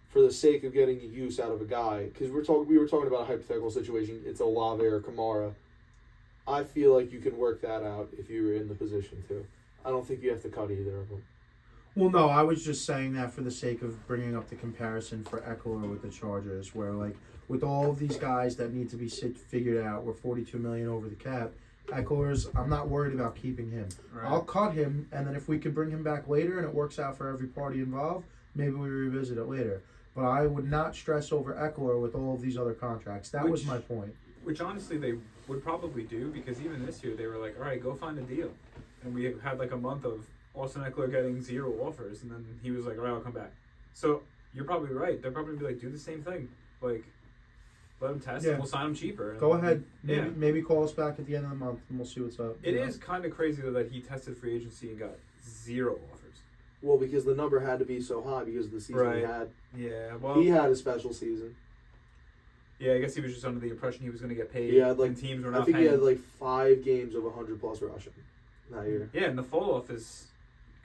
for the sake of getting use out of a guy? Because we were talking about a hypothetical situation. It's Olave or Kamara. I feel like you can work that out if you were in the position to. I don't think you have to cut either of them. Well, no, I was just saying that for the sake of bringing up the comparison for Eckler with the Chargers, where like with all of these guys that need to be figured out, we're $42 million over the cap. Eckler's, I'm not worried about keeping him. Right. I'll cut him, and then if we can bring him back later and it works out for every party involved, maybe we revisit it later. But I would not stress over Eckler with all of these other contracts. That was my point. Which honestly they would probably do because even this year they were like, all right, go find a deal. And we had like a month of Austin Eckler getting 0 offers, and then he was like, all right, I'll come back. So you're probably right. They're probably be like, do the same thing. Like, let him test and we'll sign him cheaper. And Go ahead. Yeah. Maybe call us back at the end of the month and we'll see what's up. It is kind of crazy though that he tested free agency and got 0 offers. Well, because the number had to be so high because of the season he Right. had. Yeah, well, He had a special season. yeah, I guess he was just under the impression he was going to get paid. He had like and teams were I not think paying. he had like 5 games of 100+ rushing that year. Yeah, and the fall off is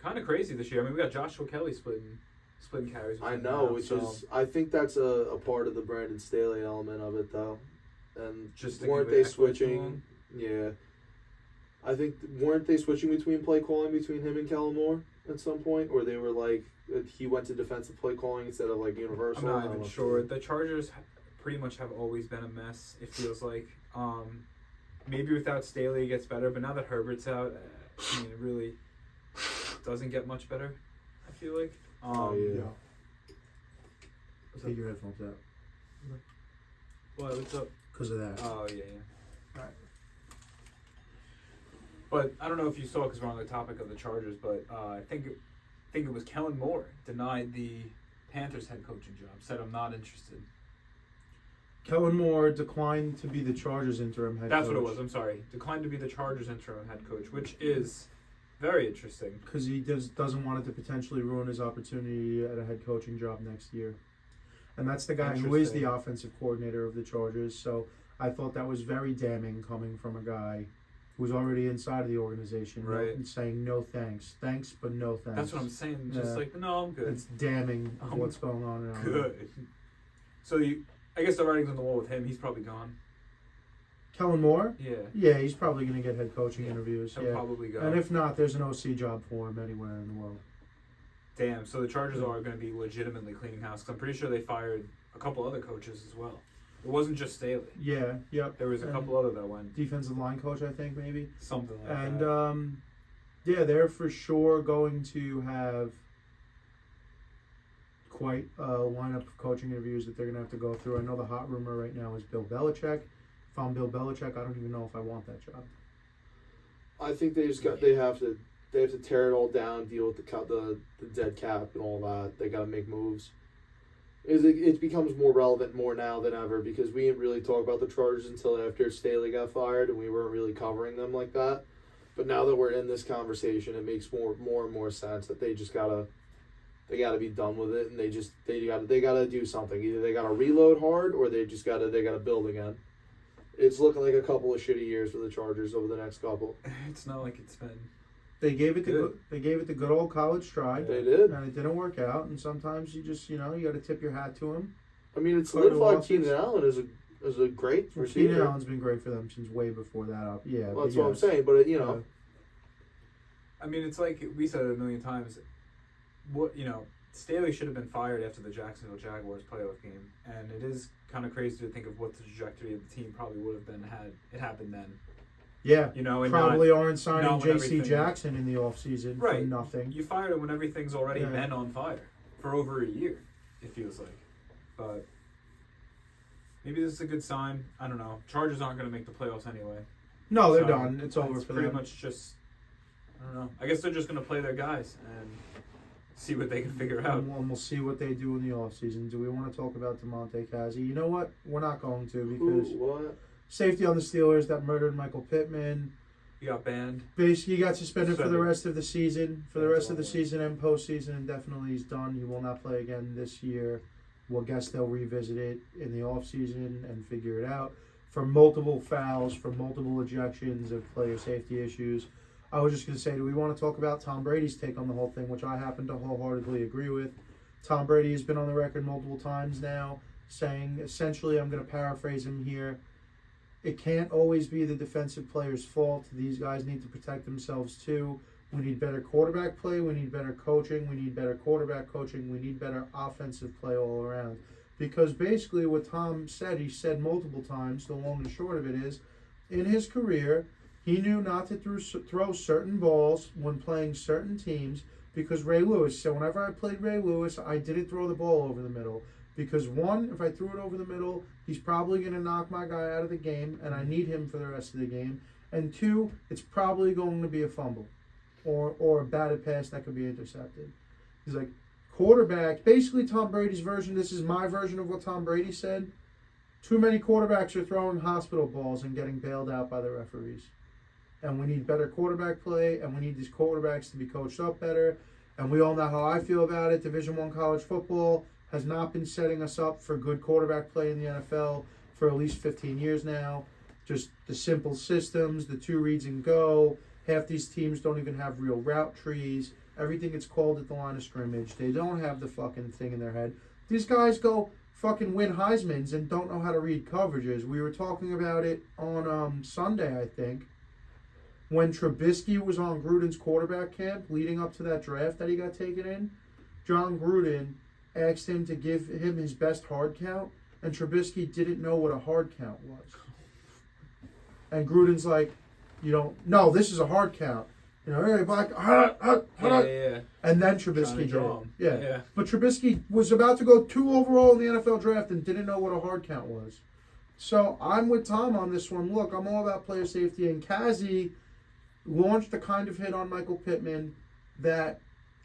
kind of crazy this year. I mean, we got Joshua Kelly splitting carries. I with him know, now, which so is I think that's a part of the Brandon Staley element of it though. And just sticking weren't with they Eckler too switching? long. Yeah. I think weren't they switching between play calling between him and Kellen Moore at some point, or they were like he went to defensive play calling instead of like universal. I'm I not don't even know. sure. The Chargers pretty much have always been a mess. It feels like maybe without Staley it gets better, but now that Herbert's out, I mean, it really doesn't get much better. I feel like. Oh yeah. Take your headphones out. What? What's up? Because of that. Oh yeah. Right. But I don't know if you saw because we're on the topic of the Chargers, but I think it was Kellen Moore denied the Panthers head coaching job. Said I'm not interested. Kellen Moore declined to be the Chargers interim head That's coach. what it was. I'm sorry. Declined to be the Chargers interim head coach, which is very interesting. Because he doesn't want it to potentially ruin his opportunity at a head coaching job next year. And that's the guy who is the Interesting. offensive coordinator of the Chargers. So I thought that was very damning coming from a guy who's already inside of the organization. Right. And saying no thanks. Thanks, but no thanks. That's what I'm saying. Just Yeah. like, no, I'm good. It's damning of I'm what's going on around. Good. So I guess the writing's on the wall with him. He's probably gone. Kellen Moore? Yeah. Yeah, he's probably going to get head coaching interviews. He'll Yeah. probably go. And if not, there's an OC job for him anywhere in the world. Damn. So the Chargers are going to be legitimately cleaning house. 'Cause I'm pretty sure they fired a couple other coaches as well. It wasn't just Staley. Yeah, yep. There was a And couple other that went defensive line coach, I think, maybe. something like And that. yeah, they're for sure going to have quite a lineup of coaching interviews that they're going to have to go through. I know the hot rumor right now is Bill Belichick. If I'm Bill Belichick, I don't even know if I want that job. I think they have to They have to tear it all down, deal with the dead cap and all that. They got to make moves. It becomes more relevant more now than ever because we didn't really talk about the Chargers until after Staley got fired, and we weren't really covering them like that. But now that we're in this conversation, it makes more and more sense that they gotta be done with it, and they gotta do something. Either they gotta reload hard, or they gotta build again. It's looking like a couple of shitty years for the Chargers over the next couple. It's not like it's been. They gave it the good old college try. They did, and it didn't work out. And sometimes you just you got to tip your hat to him. I mean, it's solidified Keenan Allen as a great receiver. Keenan Allen's been great for them since way before that up. Yeah, well, that's what I'm saying. But I mean, it's like we said it a million times. Staley should have been fired after the Jacksonville Jaguars playoff game, and it is kind of crazy to think of what the trajectory of the team probably would have been had it happened then. Yeah, and probably aren't signing J.C. everything- Jackson in the offseason for nothing. You fired him when everything's already been on fire for over a year, it feels like. But maybe this is a good sign. I don't know. Chargers aren't going to make the playoffs anyway. No, they're done. It's over for them. Pretty much just, I don't know. I guess they're just going to play their guys and see what they can figure out. And we'll see what they do in the offseason. Do we want to talk about DeMonte Casey? You know what? We're not going to because safety on the Steelers that murdered Michael Pittman. He got banned. Basically, he got suspended for the rest of the season. For the rest of the season and postseason, and definitely he's done. He will not play again this year. We'll guess they'll revisit it in the offseason and figure it out. For multiple fouls, for multiple ejections of player safety issues. I was just going to say, do we want to talk about Tom Brady's take on the whole thing, which I happen to wholeheartedly agree with. Tom Brady has been on the record multiple times now, saying, essentially, I'm going to paraphrase him here, it can't always be the defensive player's fault. These guys need to protect themselves too. We need better quarterback play. We need better coaching. We need better quarterback coaching. We need better offensive play all around. Because basically what Tom said, he said multiple times, the long and short of it is, in his career, he knew not to throw certain balls when playing certain teams because Ray Lewis. So whenever I played Ray Lewis, I didn't throw the ball over the middle. Because one, if I threw it over the middle, he's probably going to knock my guy out of the game, and I need him for the rest of the game. And two, it's probably going to be a fumble or a batted pass that could be intercepted. He's like, quarterback, basically Tom Brady's version, this is my version of what Tom Brady said. Too many quarterbacks are throwing hospital balls and getting bailed out by the referees. And we need better quarterback play, and we need these quarterbacks to be coached up better. And we all know how I feel about it. Division I college football has not been setting us up for good quarterback play in the NFL for at least 15 years now. Just the simple systems, the 2 reads and go. Half these teams don't even have real route trees. Everything gets called at the line of scrimmage. They don't have the fucking thing in their head. These guys go fucking win Heismans and don't know how to read coverages. We were talking about it on Sunday, I think, when Trubisky was on Gruden's quarterback camp leading up to that draft that he got taken in. John Gruden asked him to give him his best hard count, and Trubisky didn't know what a hard count was. And Gruden's like, no, this is a hard count. Hey, black, Yeah. And then Trubisky did. Yeah. But Trubisky was about to go 2 overall in the NFL draft and didn't know what a hard count was. So I'm with Tom on this one. Look, I'm all about player safety, and Cassie launched the kind of hit on Michael Pittman that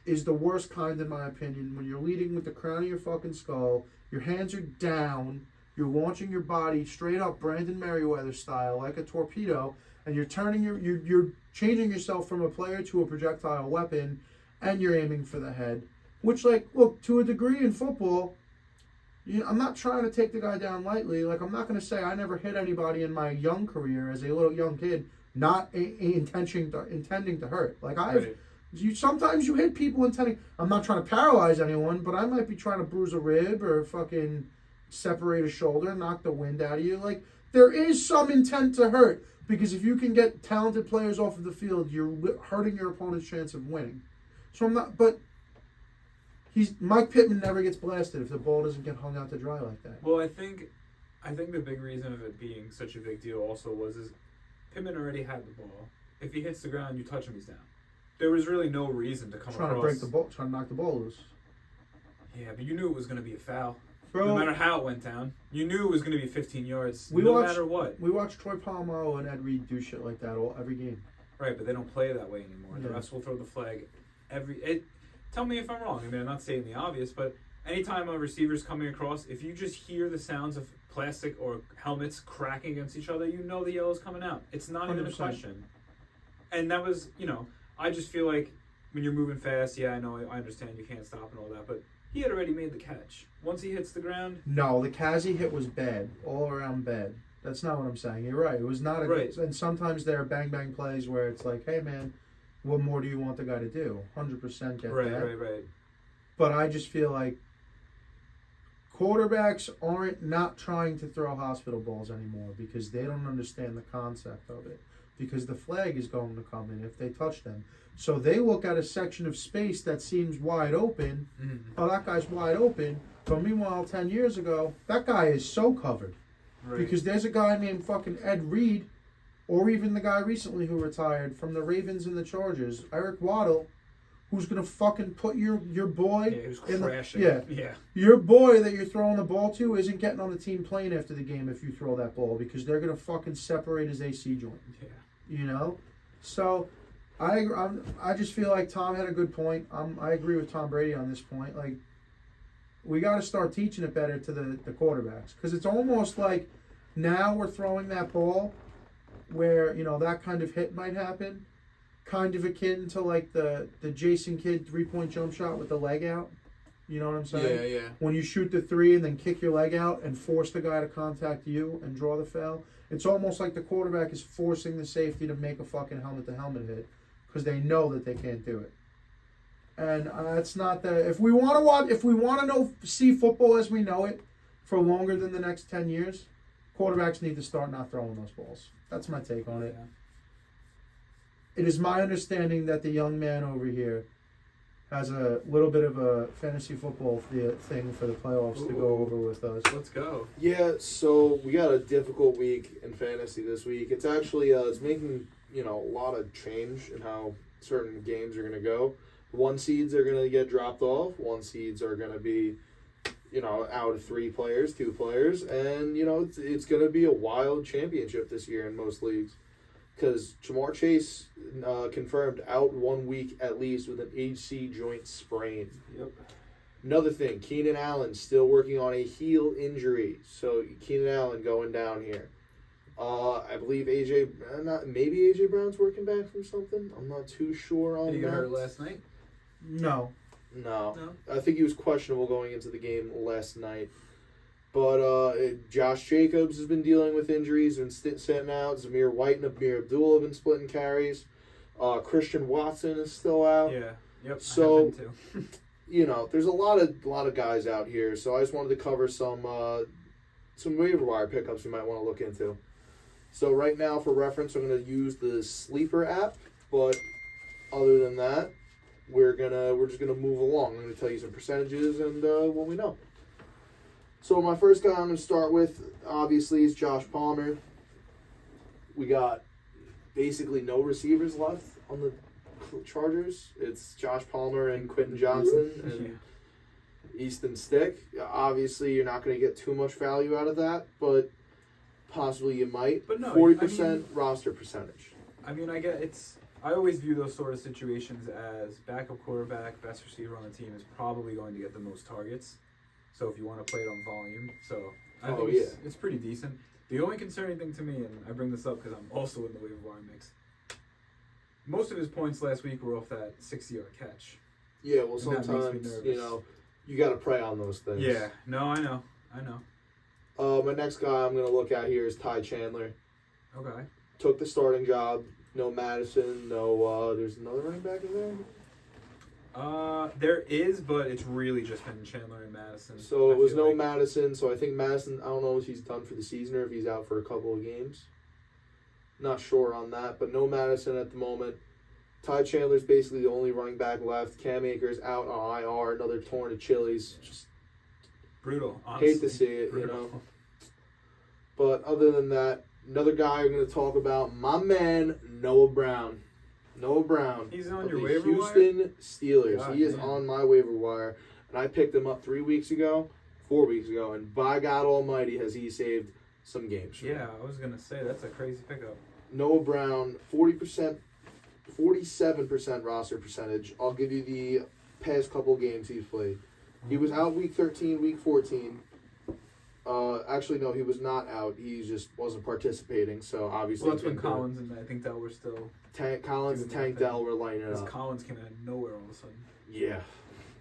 is the worst kind in my opinion. When you're leading with the crown of your fucking skull, your hands are down, you're launching your body straight up Brandon Merriweather style like a torpedo, and you're turning you're changing yourself from a player to a projectile weapon, and you're aiming for the head. Which, look, to a degree in football, I'm not trying to take the guy down lightly. I'm not going to say I never hit anybody in my young career as a little young kid, not intending to hurt. Sometimes you hit people intending. I'm not trying to paralyze anyone, but I might be trying to bruise a rib or fucking separate a shoulder, knock the wind out of you. There is some intent to hurt, because if you can get talented players off of the field, you're hurting your opponent's chance of winning. So I'm not, but Mike Pittman never gets blasted if the ball doesn't get hung out to dry like that. Well, I think the big reason of it being such a big deal also was Pittman already had the ball. If he hits the ground, you touch him, he's down. There was really no reason to come trying across. to break the ball, trying to knock the ball loose. Yeah, but you knew it was going to be a foul. Bro, no matter how it went down, you knew it was going to be 15 yards. No matter what. We watched Troy Polamalu and Ed Reed do shit like that every game. Right, but they don't play that way anymore. The Yeah. refs will throw the flag tell me if I'm wrong. I mean, I'm not saying the obvious, but anytime a receiver's coming across, if you just hear the sounds of plastic or helmets cracking against each other, you know the yellow's coming out. It's not even a 100%. question. And that was, I just feel like when you're moving fast, yeah, I know, I understand you can't stop and all that, but he had already made the catch. Once he hits the ground, No, the Kazi hit was bad, all around bad. That's not what I'm saying. You're right. It was not a Right. And sometimes there are bang plays where it's like, hey man, what more do you want the guy to do? 100% get that. right. But I just feel like quarterbacks aren't not trying to throw hospital balls anymore because they don't understand the concept of it. Because the flag is going to come in if they touch them. So they look at a section of space that seems wide open. Mm-hmm. Oh, that guy's wide open. But meanwhile, 10 years ago, that guy is so covered. Right. Because there's a guy named fucking Ed Reed, or even the guy recently who retired from the Ravens and the Chargers, Eric Waddle, who's going to fucking put your boy Yeah, he was in crashing. yeah. Your boy that you're throwing the ball to isn't getting on the team plane after the game if you throw that ball because they're going to fucking separate his AC joint. Yeah. You know? So, I just feel like Tom had a good point. I agree with Tom Brady on this point. Like, we got to start teaching it better to the quarterbacks. Because it's almost like now we're throwing that ball where, that kind of hit might happen. Kind of akin to like the Jason Kidd 3-point jump shot with the leg out. You know what I'm saying? Yeah. When you shoot the three and then kick your leg out and force the guy to contact you and draw the foul, it's almost like the quarterback is forcing the safety to make a fucking helmet-to-helmet hit because they know that they can't do it. And it's not that if we want to see football as we know it for longer than the next 10 years, quarterbacks need to start not throwing those balls. That's my take on it. Yeah. It is my understanding that the young man over here has a little bit of a fantasy football thing for the playoffs to go over with us. Let's go. Yeah, so we got a difficult week in fantasy this week. It's actually it's making a lot of change in how certain games are going to go. 1 seeds are going to get dropped off. 1 seeds are going to be out of 3 players, 2 players, and it's going to be a wild championship this year in most leagues. Because Jamar Chase confirmed out 1 week at least with an AC joint sprain. Yep. Another thing, Keenan Allen still working on a heel injury. So Keenan Allen going down here. I believe maybe AJ Brown's working back from something. I'm not too sure on Did he that. get hurt last night? No. No. I think he was questionable going into the game last night. But Josh Jacobs has been dealing with injuries and sitting out. Zamir White and Amir Abdul have been splitting carries. Christian Watson is still out. Yeah. Yep. So, I have him too. There's a lot of guys out here. So I just wanted to cover some waiver wire pickups you might want to look into. So right now, for reference, I'm going to use the Sleeper app. But other than that, we're just gonna move along. I'm going to tell you some percentages and what we know. So my first guy I'm going to start with, obviously, is Josh Palmer. We got basically no receivers left on the Chargers. It's Josh Palmer and Quentin Johnston and Easton Stick. Obviously, you're not going to get too much value out of that, but possibly you might. But no, 40% roster percentage. I mean, I always view those sort of situations as backup quarterback, best receiver on the team is probably going to get the most targets. So if you want to play it on volume, so I think it's pretty decent. The only concerning thing to me, and I bring this up because I'm also in the waiver wire mix, most of his points last week were off that 60-yard catch. Yeah, well, And that makes me sometimes, nervous. you got to prey on those things. Yeah, no, I know. My next guy I'm going to look at here is Ty Chandler. Okay. Took the starting job. No Madison. No, there's another running back in there. There is, but it's really just been Chandler and Madison. So it I was feel no like. Madison. So I think Madison, I don't know if he's done for the season or if he's out for a couple of games. Not sure on that, but no Madison at the moment. Ty Chandler's basically the only running back left. Cam Akers out on IR, another torn Achilles. Just Brutal, honestly. hate to see it, Brutal. But other than that, another guy I'm going to talk about, my man, Noah Brown. Noah Brown. He's on of your the waiver wire? Houston Steelers. God, he is man. on my waiver wire. And I picked him up 4 weeks ago. And by God almighty has he saved some games for me. Yeah, I was going to say, that's a crazy pickup. Noah Brown, 40% 47% roster percentage. I'll give you the past couple games he's played. He was out week 13, week 14. Actually, no, he was not out. He just wasn't participating, so obviously... Well, that's when Collins and I think Dell were still... Collins and Tank Dell were lining it Because up. Collins came out of nowhere all of a sudden. Yeah.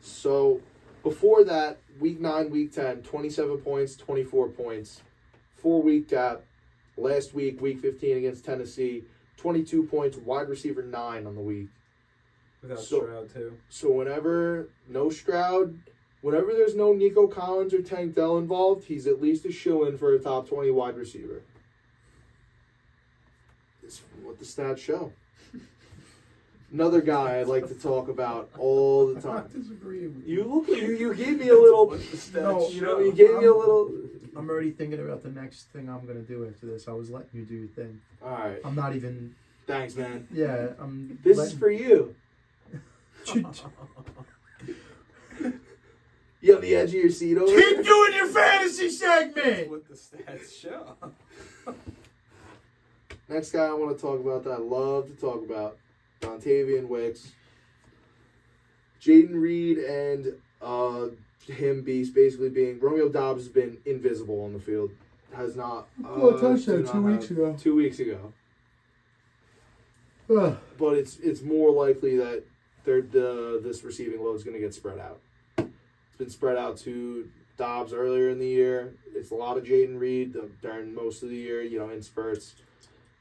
So, before that, week 9, week 10, 27 points, 24 points. 4-week gap. Last week, week 15 against Tennessee, 22 points, wide receiver 9 on the week. Without Stroud, too. So whenever there's no Nico Collins or Tank Dell involved, he's at least a shoo-in for a top 20 wide receiver. It's what the stats show. Another guy I'd like to talk about all the time. I disagree with You gave me a little... What's the stats No, show? You gave me a little... I'm already thinking about the next thing I'm going to do after this. I was letting you do your thing. All right. I'm not even... Thanks, man. Yeah, I'm... This is for you. You have the edge of your seat over there? Keep doing your fantasy segment! What the stats show. Next guy I want to talk about that I love to talk about, Dontavian Wicks. Jaden Reed and him basically being... Romeo Dobbs has been invisible on the field. Has not... touchdown 2 weeks ago. 2 weeks ago. But it's more likely that this receiving load is going to get spread out. It's been spread out to Dobbs earlier in the year. It's a lot of Jaden Reed during most of the year, in spurts.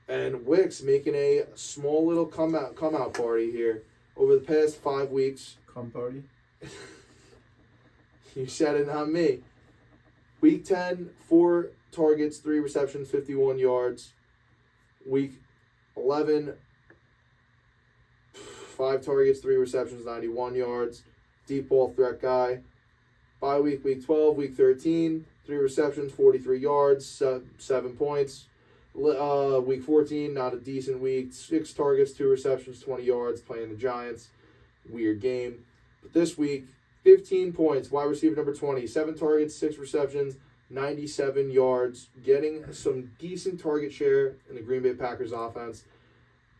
And Wicks making a small little come out party here over the past 5 weeks. Come party? You said it, not me. Week 10, 4 targets, 3 receptions, 51 yards. Week 11, 5 targets, 3 receptions, 91 yards. Deep ball threat guy. Bye week, week 12, week 13, 3 receptions, 43 yards, 7 points. Week 14, not a decent week. 6 targets, 2 receptions, 20 yards, playing the Giants. Weird game. But this week, 15 points, wide receiver number 20, 7 targets, 6 receptions, 97 yards, getting some decent target share in the Green Bay Packers offense.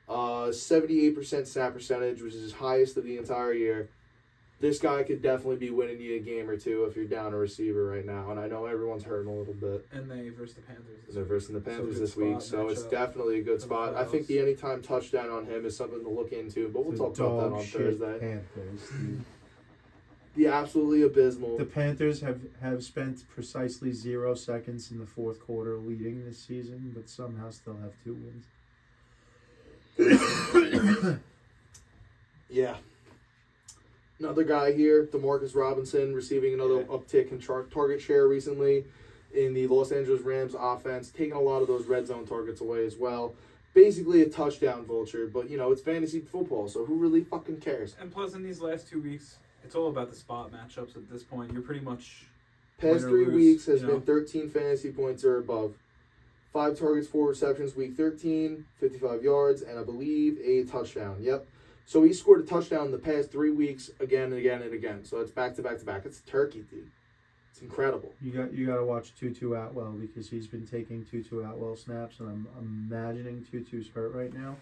78% snap percentage, which is his highest of the entire year. This guy could definitely be winning you a game or two if you're down a receiver right now. And I know everyone's hurting a little bit. And they versus the Panthers. They're versing the Panthers this spot, week, so it's definitely a good spot. I think the anytime touchdown on him is something to look into, but we'll talk about that on Thursday. Panthers, dude. The absolutely abysmal. The Panthers have spent precisely 0 seconds in the fourth quarter leading this season, but somehow still have 2 wins. Yeah. Another guy here, DeMarcus Robinson, receiving another uptick in target share recently in the Los Angeles Rams offense, taking a lot of those red zone targets away as well. Basically a touchdown vulture, but, it's fantasy football, so who really fucking cares? And plus, in these last 2 weeks, it's all about the spot matchups at this point. You're pretty much... Past 3 weeks has been 13 fantasy points or above. 5 targets, 4 receptions, week 13, 55 yards, and I believe a touchdown. Yep. So he scored a touchdown in the past 3 weeks again and again and again. So it's back to back to back. It's a turkey, dude. It's incredible. You got to watch Tutu Atwell because he's been taking Tutu Atwell snaps, and I'm imagining Tutu's hurt right now.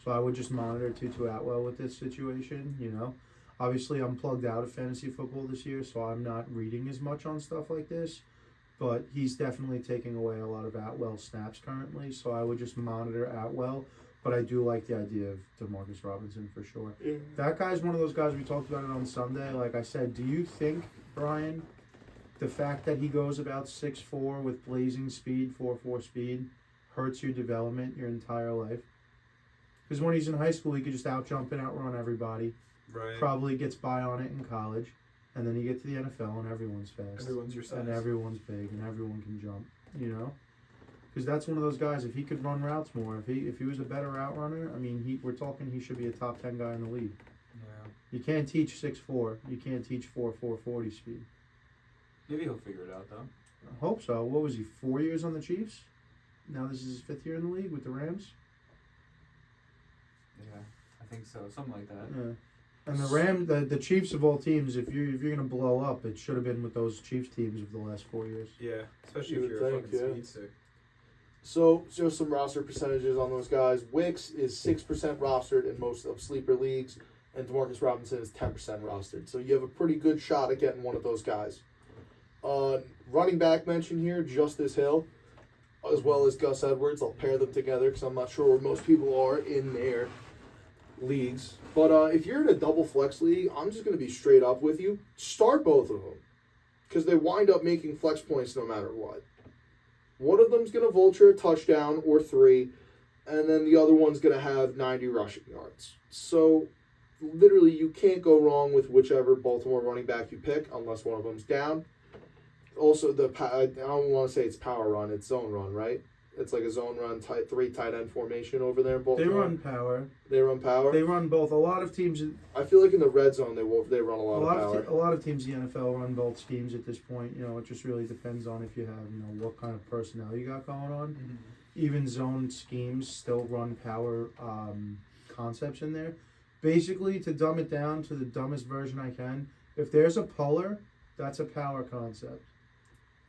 So I would just monitor Tutu Atwell with this situation, Obviously, I'm plugged out of fantasy football this year, so I'm not reading as much on stuff like this. But he's definitely taking away a lot of Atwell snaps currently, so I would just monitor Atwell. But I do like the idea of DeMarcus Robinson for sure. Yeah. That guy's one of those guys, we talked about it on Sunday. Like I said, do you think, Bryan, the fact that he goes about 6'4" with blazing speed, 4.4 speed, hurts your development your entire life? Because when he's in high school, he could just out-jump and outrun everybody. Right. Probably gets by on it in college. And then you get to the NFL and everyone's fast. Everyone's your size. And everyone's big and everyone can jump, Because that's one of those guys, if he could run routes more, if he was a better route runner, we're talking he should be a top 10 guy in the league. Yeah. You can't teach 6'4". You can't teach 4.40 speed. Maybe he'll figure it out, though. I hope so. What was he, 4 years on the Chiefs? Now this is his 5th year in the league with the Rams? Yeah, I think so. Something like that. Yeah. And the Chiefs of all teams, if you're going to blow up, it should have been with those Chiefs teams of the last 4 years. Yeah, especially You if you're would a think, fucking yeah. speed stick. So, just some roster percentages on those guys. Wicks is 6% rostered in most of sleeper leagues, and Demarcus Robinson is 10% rostered. So you have a pretty good shot at getting one of those guys. Running back mention here, Justice Hill, as well as Gus Edwards. I'll pair them together because I'm not sure where most people are in their leagues. But if you're in a double flex league, I'm just going to be straight up with you. Start both of them because they wind up making flex points no matter what. One of them's going to vulture a touchdown or 3, and then the other one's going to have 90 rushing yards. So, literally, you can't go wrong with whichever Baltimore running back you pick unless one of them's down. Also, I don't want to say it's power run, it's zone run, right? It's like a zone run, 3 tight end formation over there in Baltimore. They run power. They run power? They run both. A lot of teams... I feel like in the red zone, they run a lot of power. A lot of teams in the NFL run both schemes at this point. You know, it just really depends on if you have, you know, what kind of personnel you got going on. Mm-hmm. Even zone schemes still run power concepts in there. Basically, to dumb it down to the dumbest version I can, if there's a puller, that's a power concept.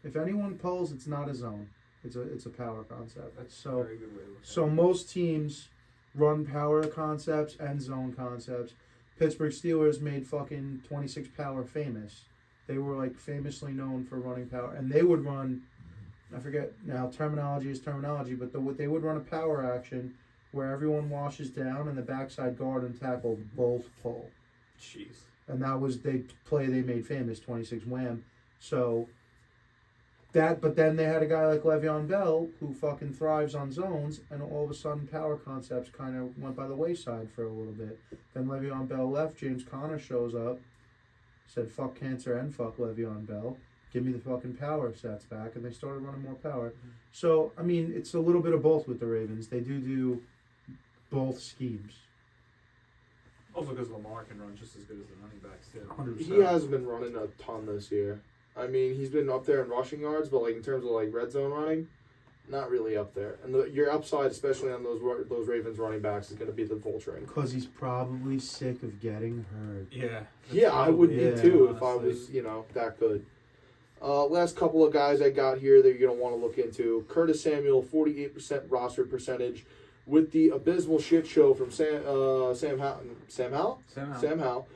If anyone pulls, it's not a zone. It's a power concept. That's so a very good way to look at it. so most teams run power concepts and zone concepts. Pittsburgh Steelers made fucking 26 power famous. They were like famously known for running power, and they would run. I forget now. Terminology is terminology, but they would run a power action where everyone washes down and the backside guard and tackle both pull. Jeez. And that was they made famous 26 wham. So. But then they had a guy like Le'Veon Bell who fucking thrives on zones, and all of a sudden power concepts kind of went by the wayside for a little bit. Then Le'Veon Bell left, James Conner shows up, said fuck cancer and fuck Le'Veon Bell, give me the fucking power sets back, and they started running more power. So, I mean, it's a little bit of both with the Ravens. They do both schemes. Also because Lamar can run just as good as the running backs too. 100%. He hasn't been running a ton this year. I mean, he's been up there in rushing yards, but like in terms of like red zone running, not really up there. And your upside, especially on those Ravens running backs, is going to be the vulturing. Because he's probably sick of getting hurt. Yeah. Yeah, I would be too if I honestly. was, that good. Last couple of guys I got here that you're going to want to look into. Curtis Samuel, 48% roster percentage with the abysmal shit show from Sam Howell.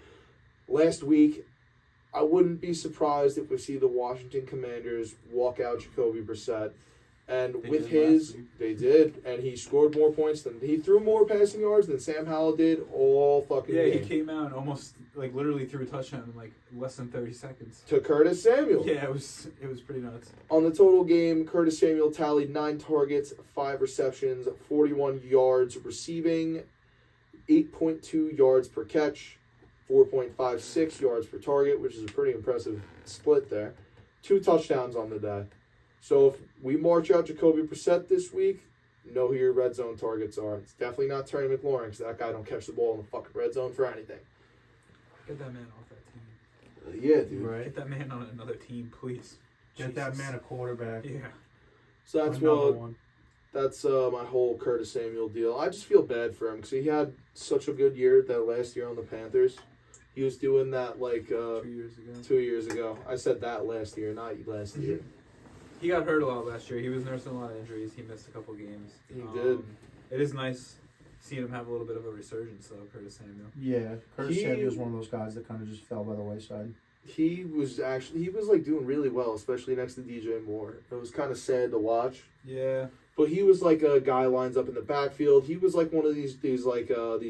Last week, I wouldn't be surprised if we see the Washington Commanders walk out Jacoby Brissett. And they did, and he scored more points he threw more passing yards than Sam Howell did all fucking game. Yeah, he came out and almost, like, literally threw a touchdown in, like, less than 30 seconds. To Curtis Samuel. Yeah, it was pretty nuts. On the total game, Curtis Samuel tallied 9 targets, 5 receptions, 41 yards receiving, 8.2 yards per catch, 4.56 yards per target, which is a pretty impressive split there. 2 touchdowns on the day. So if we march out Jacoby Brissett this week, know who your red zone targets are. It's definitely not Terry McLaurin because that guy don't catch the ball in the fucking red zone for anything. Get that man off that team. Yeah, dude. Right. Get that man on another team, please. Get that man a quarterback. Yeah. So that's Another one. That's my whole Curtis Samuel deal. I just feel bad for him because he had such a good year that last year on the Panthers. He was doing that like 2 years ago. 2 years ago. I said that last year, not last year. He got hurt a lot last year. He was nursing a lot of injuries. He missed a couple games. He did. It is nice seeing him have a little bit of a resurgence, though, Curtis Samuel. Yeah, Curtis Samuel's one of those guys that kind of just fell by the wayside. He was like doing really well, especially next to DJ Moore. It was kind of sad to watch. Yeah. But he was like a guy lines up in the backfield. He was like one of these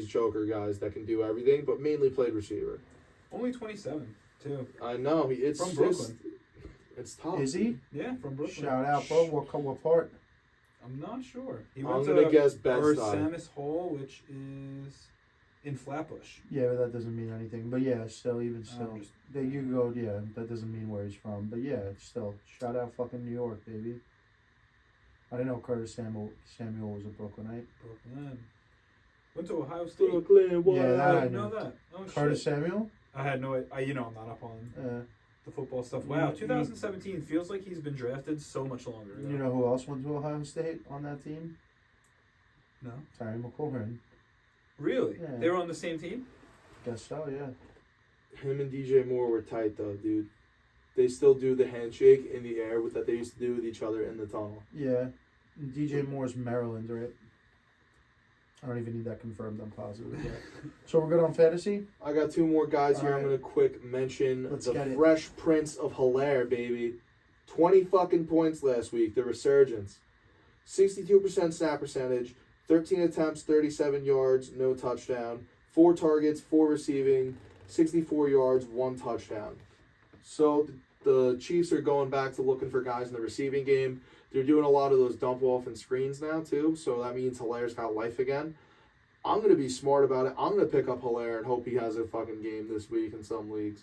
joker guys that can do everything, but mainly played receiver. Only 27, too. I know. It's From Brooklyn. It's tough. Is he? Yeah, from Brooklyn. Shout out, bro. What part? I'm not sure. He I'm went gonna to guess Bed-Stuy. Samus Hall, which is in Flatbush. Yeah, but that doesn't mean anything. But yeah, still, that you go. Yeah, that doesn't mean where he's from. But yeah, still, shout out, fucking New York, baby. I didn't know Curtis Samuel was a Brooklynite. Brooklyn. Went to Ohio State. Brooklyn, Yeah, that I I didn't know know. that. Oh, Curtis shit. Samuel? I had no idea. I'm not up on Uh, the football stuff. Wow, 2017 feels like he's been drafted so much longer ago. you know who else went to Ohio State on that team? No? Terry McLaurin. Really? Yeah. They were on the same team? Guess so, yeah. Him and DJ Moore were tight though, dude. They still do the handshake in the air that they used to do with each other in the tunnel. Yeah. DJ Moore's Maryland, right? I don't even need that confirmed. I'm positive. Yet. So we're good on fantasy. I got 2 more guys here. All I'm right. gonna quick mention Let's the get it. Fresh Prince of Hilaire, baby. 20 fucking points last week. The resurgence. 62% snap percentage. 13 attempts, 37 yards, no touchdown. 4 targets, 4 receiving, 64 yards, 1 touchdown. So the Chiefs are going back to looking for guys in the receiving game. They're doing a lot of those dump off and screens now too, so that means Hilaire's got life again. I'm going to be smart about it. I'm going to pick up Hilaire and hope he has a fucking game this week in some leagues.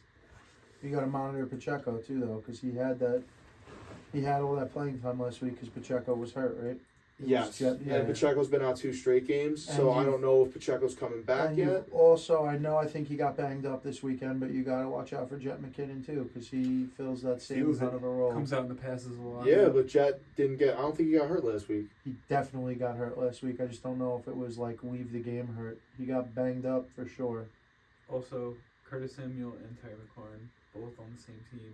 You got to monitor Pacheco too, though, because he had all that playing time last week because Pacheco was hurt, right? Yes, Yeah. and Pacheco's been out 2 straight games, so I don't know if Pacheco's coming back And yet. also, I think he got banged up this weekend, but you got to watch out for Jet McKinnon too, because he fills that same Feels kind it. of a role. Comes out in the passes a lot. Yeah, but Jet didn't get. I don't think he got hurt last week. He definitely got hurt last week. I just don't know if it was like leave the game hurt. He got banged up for sure. Also, Curtis Samuel and Terry McLaurin, both on the same team.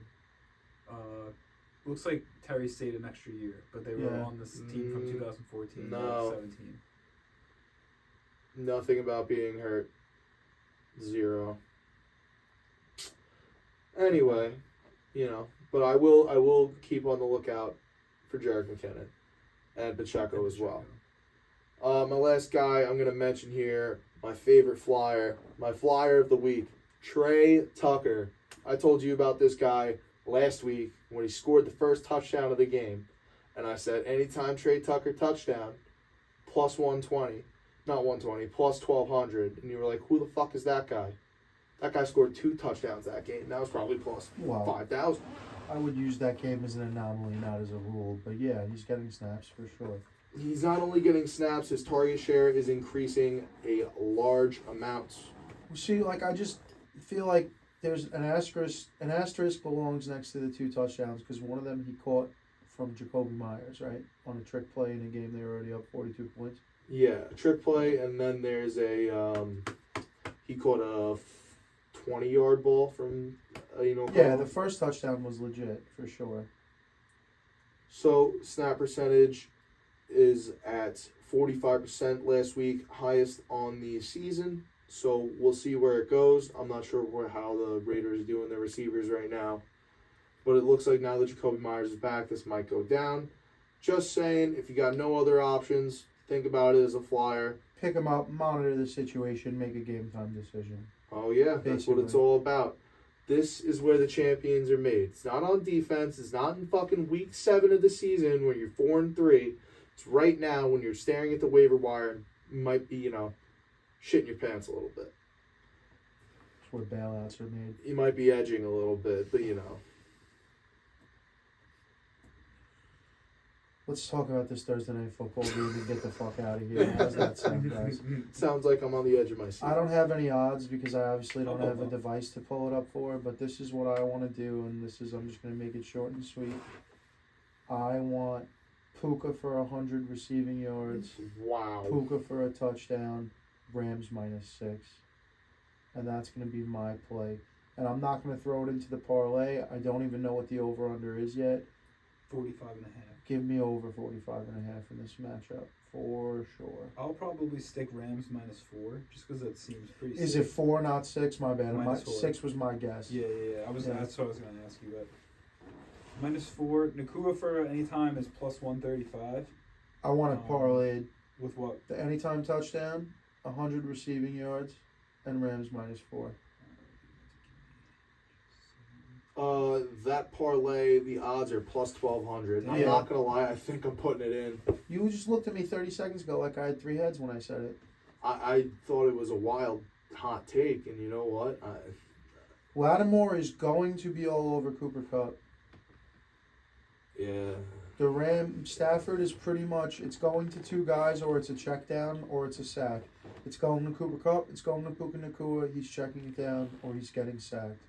Looks like Terry stayed an extra year, but they were Yeah. on this team from 2014 No. to 17. Nothing about being hurt. 0. Anyway, but I will keep on the lookout for Jared McKinnon and Pacheco as well. My last guy I'm going to mention here, my favorite flyer, my flyer of the week, Trey Tucker. I told you about this guy last week when he scored the first touchdown of the game. And I said, anytime Trey Tucker touchdown, plus 120. Not 120, plus 1,200. And you were like, who the fuck is that guy? That guy scored 2 touchdowns that game. That was probably plus Wow. 5,000. I would use that game as an anomaly, not as a rule. But yeah, he's getting snaps for sure. He's not only getting snaps, his target share is increasing a large amount. See, I just feel like there's an asterisk. An asterisk belongs next to the 2 touchdowns because one of them he caught from Jacoby Myers, right? On a trick play in a game they were already up 42 points. Yeah, a trick play, and then there's he caught a 20-yard ball from, Yeah, the first touchdown was legit, for sure. So, snap percentage is at 45% last week, highest on the season. So, we'll see where it goes. I'm not sure how the Raiders are doing their receivers right now. But it looks like now that Jacoby Myers is back, this might go down. Just saying, if you got no other options, think about it as a flyer. Pick him up, monitor the situation, make a game time decision. Oh, yeah, that's what it's Basically. all about. This is where the champions are made. It's not on defense. It's not in fucking week 7 of the season where you're 4-3. It's right now when you're staring at the waiver wire and you might be, shitting your pants a little bit. That's where bailouts are made. You might be edging a little bit, but Let's talk about this Thursday night football game and get the fuck out of here. How's that sound, guys? Sounds like I'm on the edge of my seat. I don't have any odds because I obviously don't have a device to pull it up for, but this is what I want to do, and I'm just going to make it short and sweet. I want Puka for 100 receiving yards, Wow. Puka for a touchdown, Rams -6. And that's going to be my play. And I'm not going to throw it into the parlay. I don't even know what the over-under is yet. 45.5. Give me over 45.5 in this matchup, for sure. I'll probably stick Rams -4 just because that seems pretty Is safe. it 4, not 6? My bad. -4. 6 was my guess. Yeah. Yeah. That's what I was going to ask you about. -4. Nakua for any time is plus 135. I want it parlayed. With what? The anytime touchdown, 100 receiving yards, and Rams -4. That parlay, the odds are plus 1,200. I'm Yeah. not going to lie, I think I'm putting it in. You just looked at me 30 seconds ago like I had 3 heads when I said it. I thought it was a wild, hot take, and you know what? Lattimore is going to be all over Cooper Kupp. Yeah. The Stafford is pretty much, it's going to 2 guys, or it's a check down, or it's a sack. It's going to Cooper Kupp, it's going to Puka Nacua, he's checking it down, or he's getting sacked.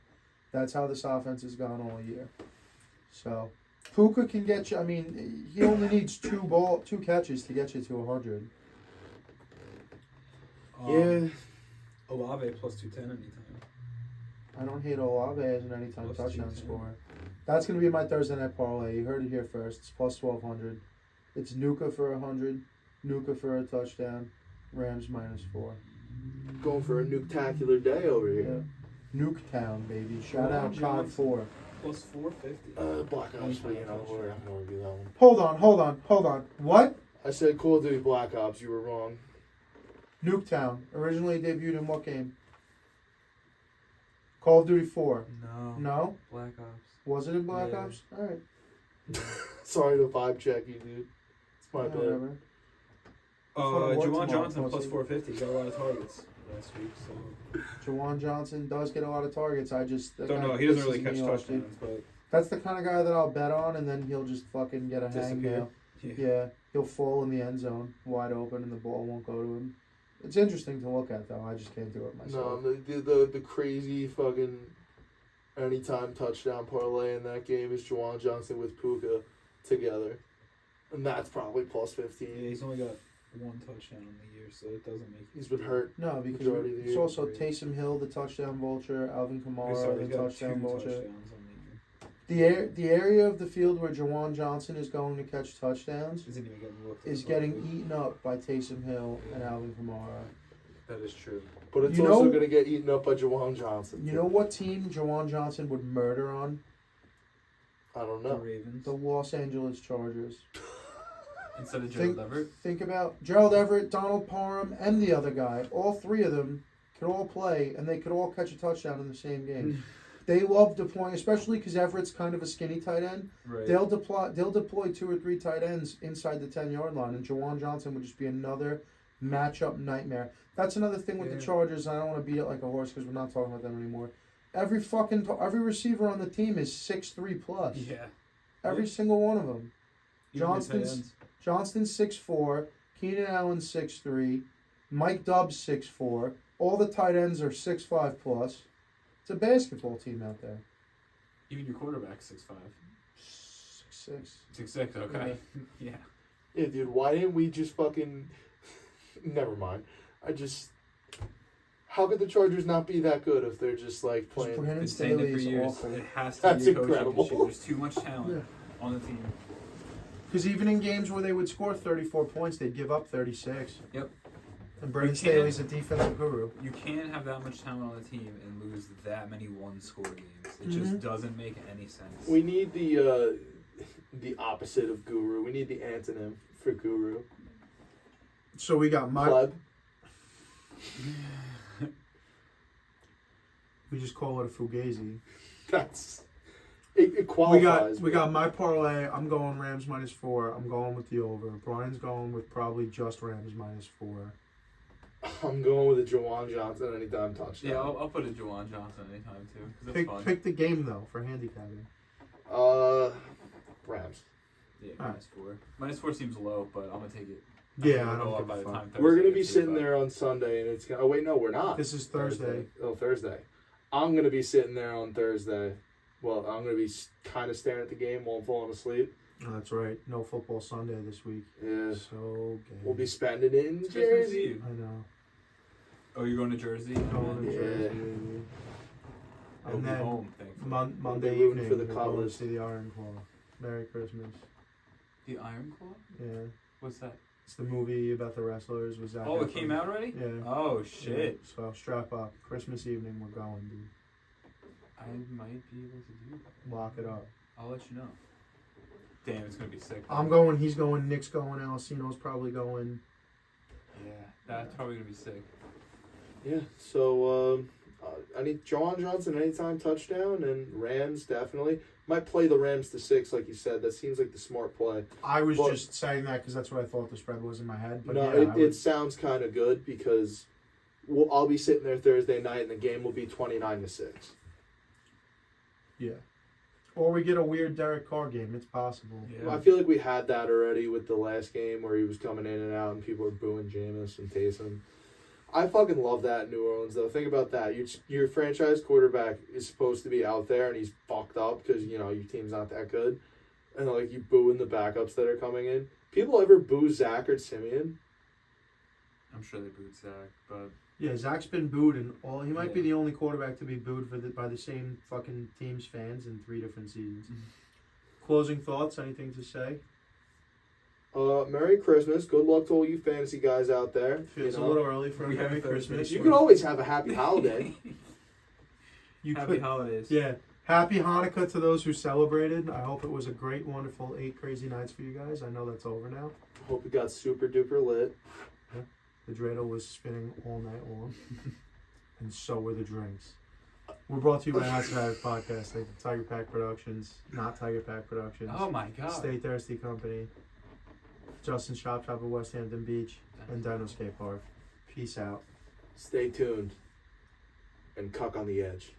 That's how this offense has gone all year. So, Puka can get you, he only needs 2 catches to get you to 100. Yeah. Olave plus 210 anytime. I don't hate Olave as an anytime Plus touchdown 210. scorer. That's going to be my Thursday night parlay. You heard it here first. It's plus 1,200. It's Nuka for 100, Nuka for a touchdown, Rams -4. Going for a nuke-tacular day over Yeah. here. Nuketown, baby. Shout out COD Johnson. 4. Plus 450. Black Ops, but you know, we're not going to review that one. Hold on. What? I said Call of Duty Black Ops, you were wrong. Nuketown. Originally debuted in what game? Call of Duty 4. No. No? Black Ops. Was it in Black Yeah. Ops? Alright. Sorry to vibe check you, dude. It's my bad. Whatever. thought it was Juwan tomorrow, Johnson plus plus he- 450. Got a lot of targets last week. So Jawan Johnson does get a lot of targets. I just that don't guy know. He doesn't pisses really catch me off, dude. touchdowns, but That's the kind of guy that I'll bet on, and then he'll just fucking get a disappear. hangnail. Yeah, he'll fall in the end zone, wide open, and the ball won't go to him. It's interesting to look at, though. I just can't do it myself. No, the crazy fucking anytime touchdown parlay in that game is Juwan Johnson with Puka together. And that's probably plus 15. Yeah, he's only got one touchdown in the year, so it doesn't make. He's been hurt. No, because Majority of the it's year. also Taysom Hill, the touchdown vulture, Alvin Kamara, Sorry, the he's got touchdown two vulture. touchdowns on the year. The area of the field where Jawan Johnson is going to catch touchdowns Isn't even getting looked. is at. getting eaten up by Taysom Hill and Alvin Kamara. That is true. But it's You also know- going to get eaten up by Juwan Johnson. You know what team Jawan Johnson would murder on? I don't The know. Ravens The Los Angeles Chargers. instead of Think- Gerald Everett. Think about Gerald Everett, Donald Parham, and the other guy. All three of them could all play, and they could all catch a touchdown in the same game. They love deploying, especially because Everett's kind of a skinny tight end. Right. They'll deploy 2 or 3 tight ends inside the 10-yard line, and Jawan Johnson would just be another matchup nightmare. That's another thing with the Yeah. Chargers. I don't want to beat it like a horse because we're not talking about them anymore. Every receiver on the team is 6'3" plus. Yeah. Every Yeah. single one of them. Even the tight Johnston's ends. Johnston's 6'4", Keenan Allen 6'3", Mike Dubbs 6'4". All the tight ends are 6'5" plus. It's a basketball team out there. Even your quarterback 6'5". 6'6". 6'6". Okay. Yeah. Yeah, dude, why didn't we just fucking... Never mind. How could the Chargers not be that good if they're just, like, playing... Brandon Been saying it Staley for is years. awful. It has to That's be a coaching incredible. issue. There's too much talent Yeah. on the team. Because even in games where they would score 34 points, they'd give up 36. Yep. And Brandon You can't- Staley's a defensive guru. You can't have that much talent on the team and lose that many one-score games. It just doesn't make any sense. We need the opposite of guru. We need the antonym for guru. So we got my... Pleb. We just call it a fugazi. That's... It qualifies. We got my parlay. I'm going Rams -4. I'm going with the over. Brian's going with probably just Rams -4. I'm going with a Jawan Johnson anytime touchdown. Yeah, I'll put a Juwan Johnson anytime too. 'Cause that's fun. Pick the game though for handicapping. Rams. Yeah, Alright. -4. -4 seems low, but I'm gonna take it. Yeah, I It'll go don't up by give the a time fuck. We're Thursday gonna be gets sitting here, there on Sunday, and it's gonna. Oh wait, no, we're not. This is Thursday. Oh, Thursday. I'm gonna be sitting there on Thursday. Well, I'm gonna be kind of staring at the game while I'm falling asleep. Oh, that's right. No football Sunday this week. Yeah. So gay. We'll be spending it in It's Christmas Jersey. Eve. I know. Oh, you're going to Jersey? Going to Yeah. Jersey. I'll And be then home, thankfully. Monday rooting evening for the we're going to Cutlass. see the Iron Claw. Merry Christmas. The Iron Claw? Yeah. What's that? It's the movie about the wrestlers. Was that? Oh, it came out already? Yeah. Oh, shit. Yeah, so strap up. Christmas evening, we're going, dude. I might be able to do that. Lock it up. I'll let you know. Damn, it's gonna be sick. I'm going. He's going. Nick's going. Alcino's probably going. Yeah, that's probably gonna be sick. Yeah. So I need Jawan Johnson anytime touchdown, and Rams definitely might play the Rams to 6, like you said. That seems like the smart play. I was Well- just saying that because that's what I thought the spread was in my head. But No, yeah, I would- it sounds kind of good because I'll be sitting there Thursday night, and the game will be 29-6. yeah. Or we get a weird Derek Carr game. It's possible. Yeah. I feel like we had that already with the last game where he was coming in and out and people were booing Jameis and Taysom. I fucking love that in New Orleans, though. Think about that. Your franchise quarterback is supposed to be out there and he's fucked up because, your team's not that good. And, you booing the backups that are coming in. People ever boo Zach or Simeon? I'm sure they booed Zach, but Yeah, Zach's been booed, and he might be Yeah. the only quarterback to be booed by the same fucking team's fans in 3 different seasons. Closing thoughts? Anything to say? Merry Christmas. Good luck to all you fantasy guys out there. Feels You a know. little early for a We Merry haven't Christmas. finished. You could always have a happy holiday. You Happy could, holidays. yeah. Happy Hanukkah to those who celebrated. I hope it was a great, wonderful 8 crazy nights for you guys. I know that's over now. Hope you got super duper lit. The dreidel was spinning all night long, and so were the drinks. We're brought to you by House of Havoc Podcast, like Tiger Pack Productions, not Tiger Pack Productions, Oh my god. Stay Thirsty Company, Justin's Shop Shop at West Hampton Beach, and Dino Skate Park. Peace out. Stay tuned. And cuck on the edge.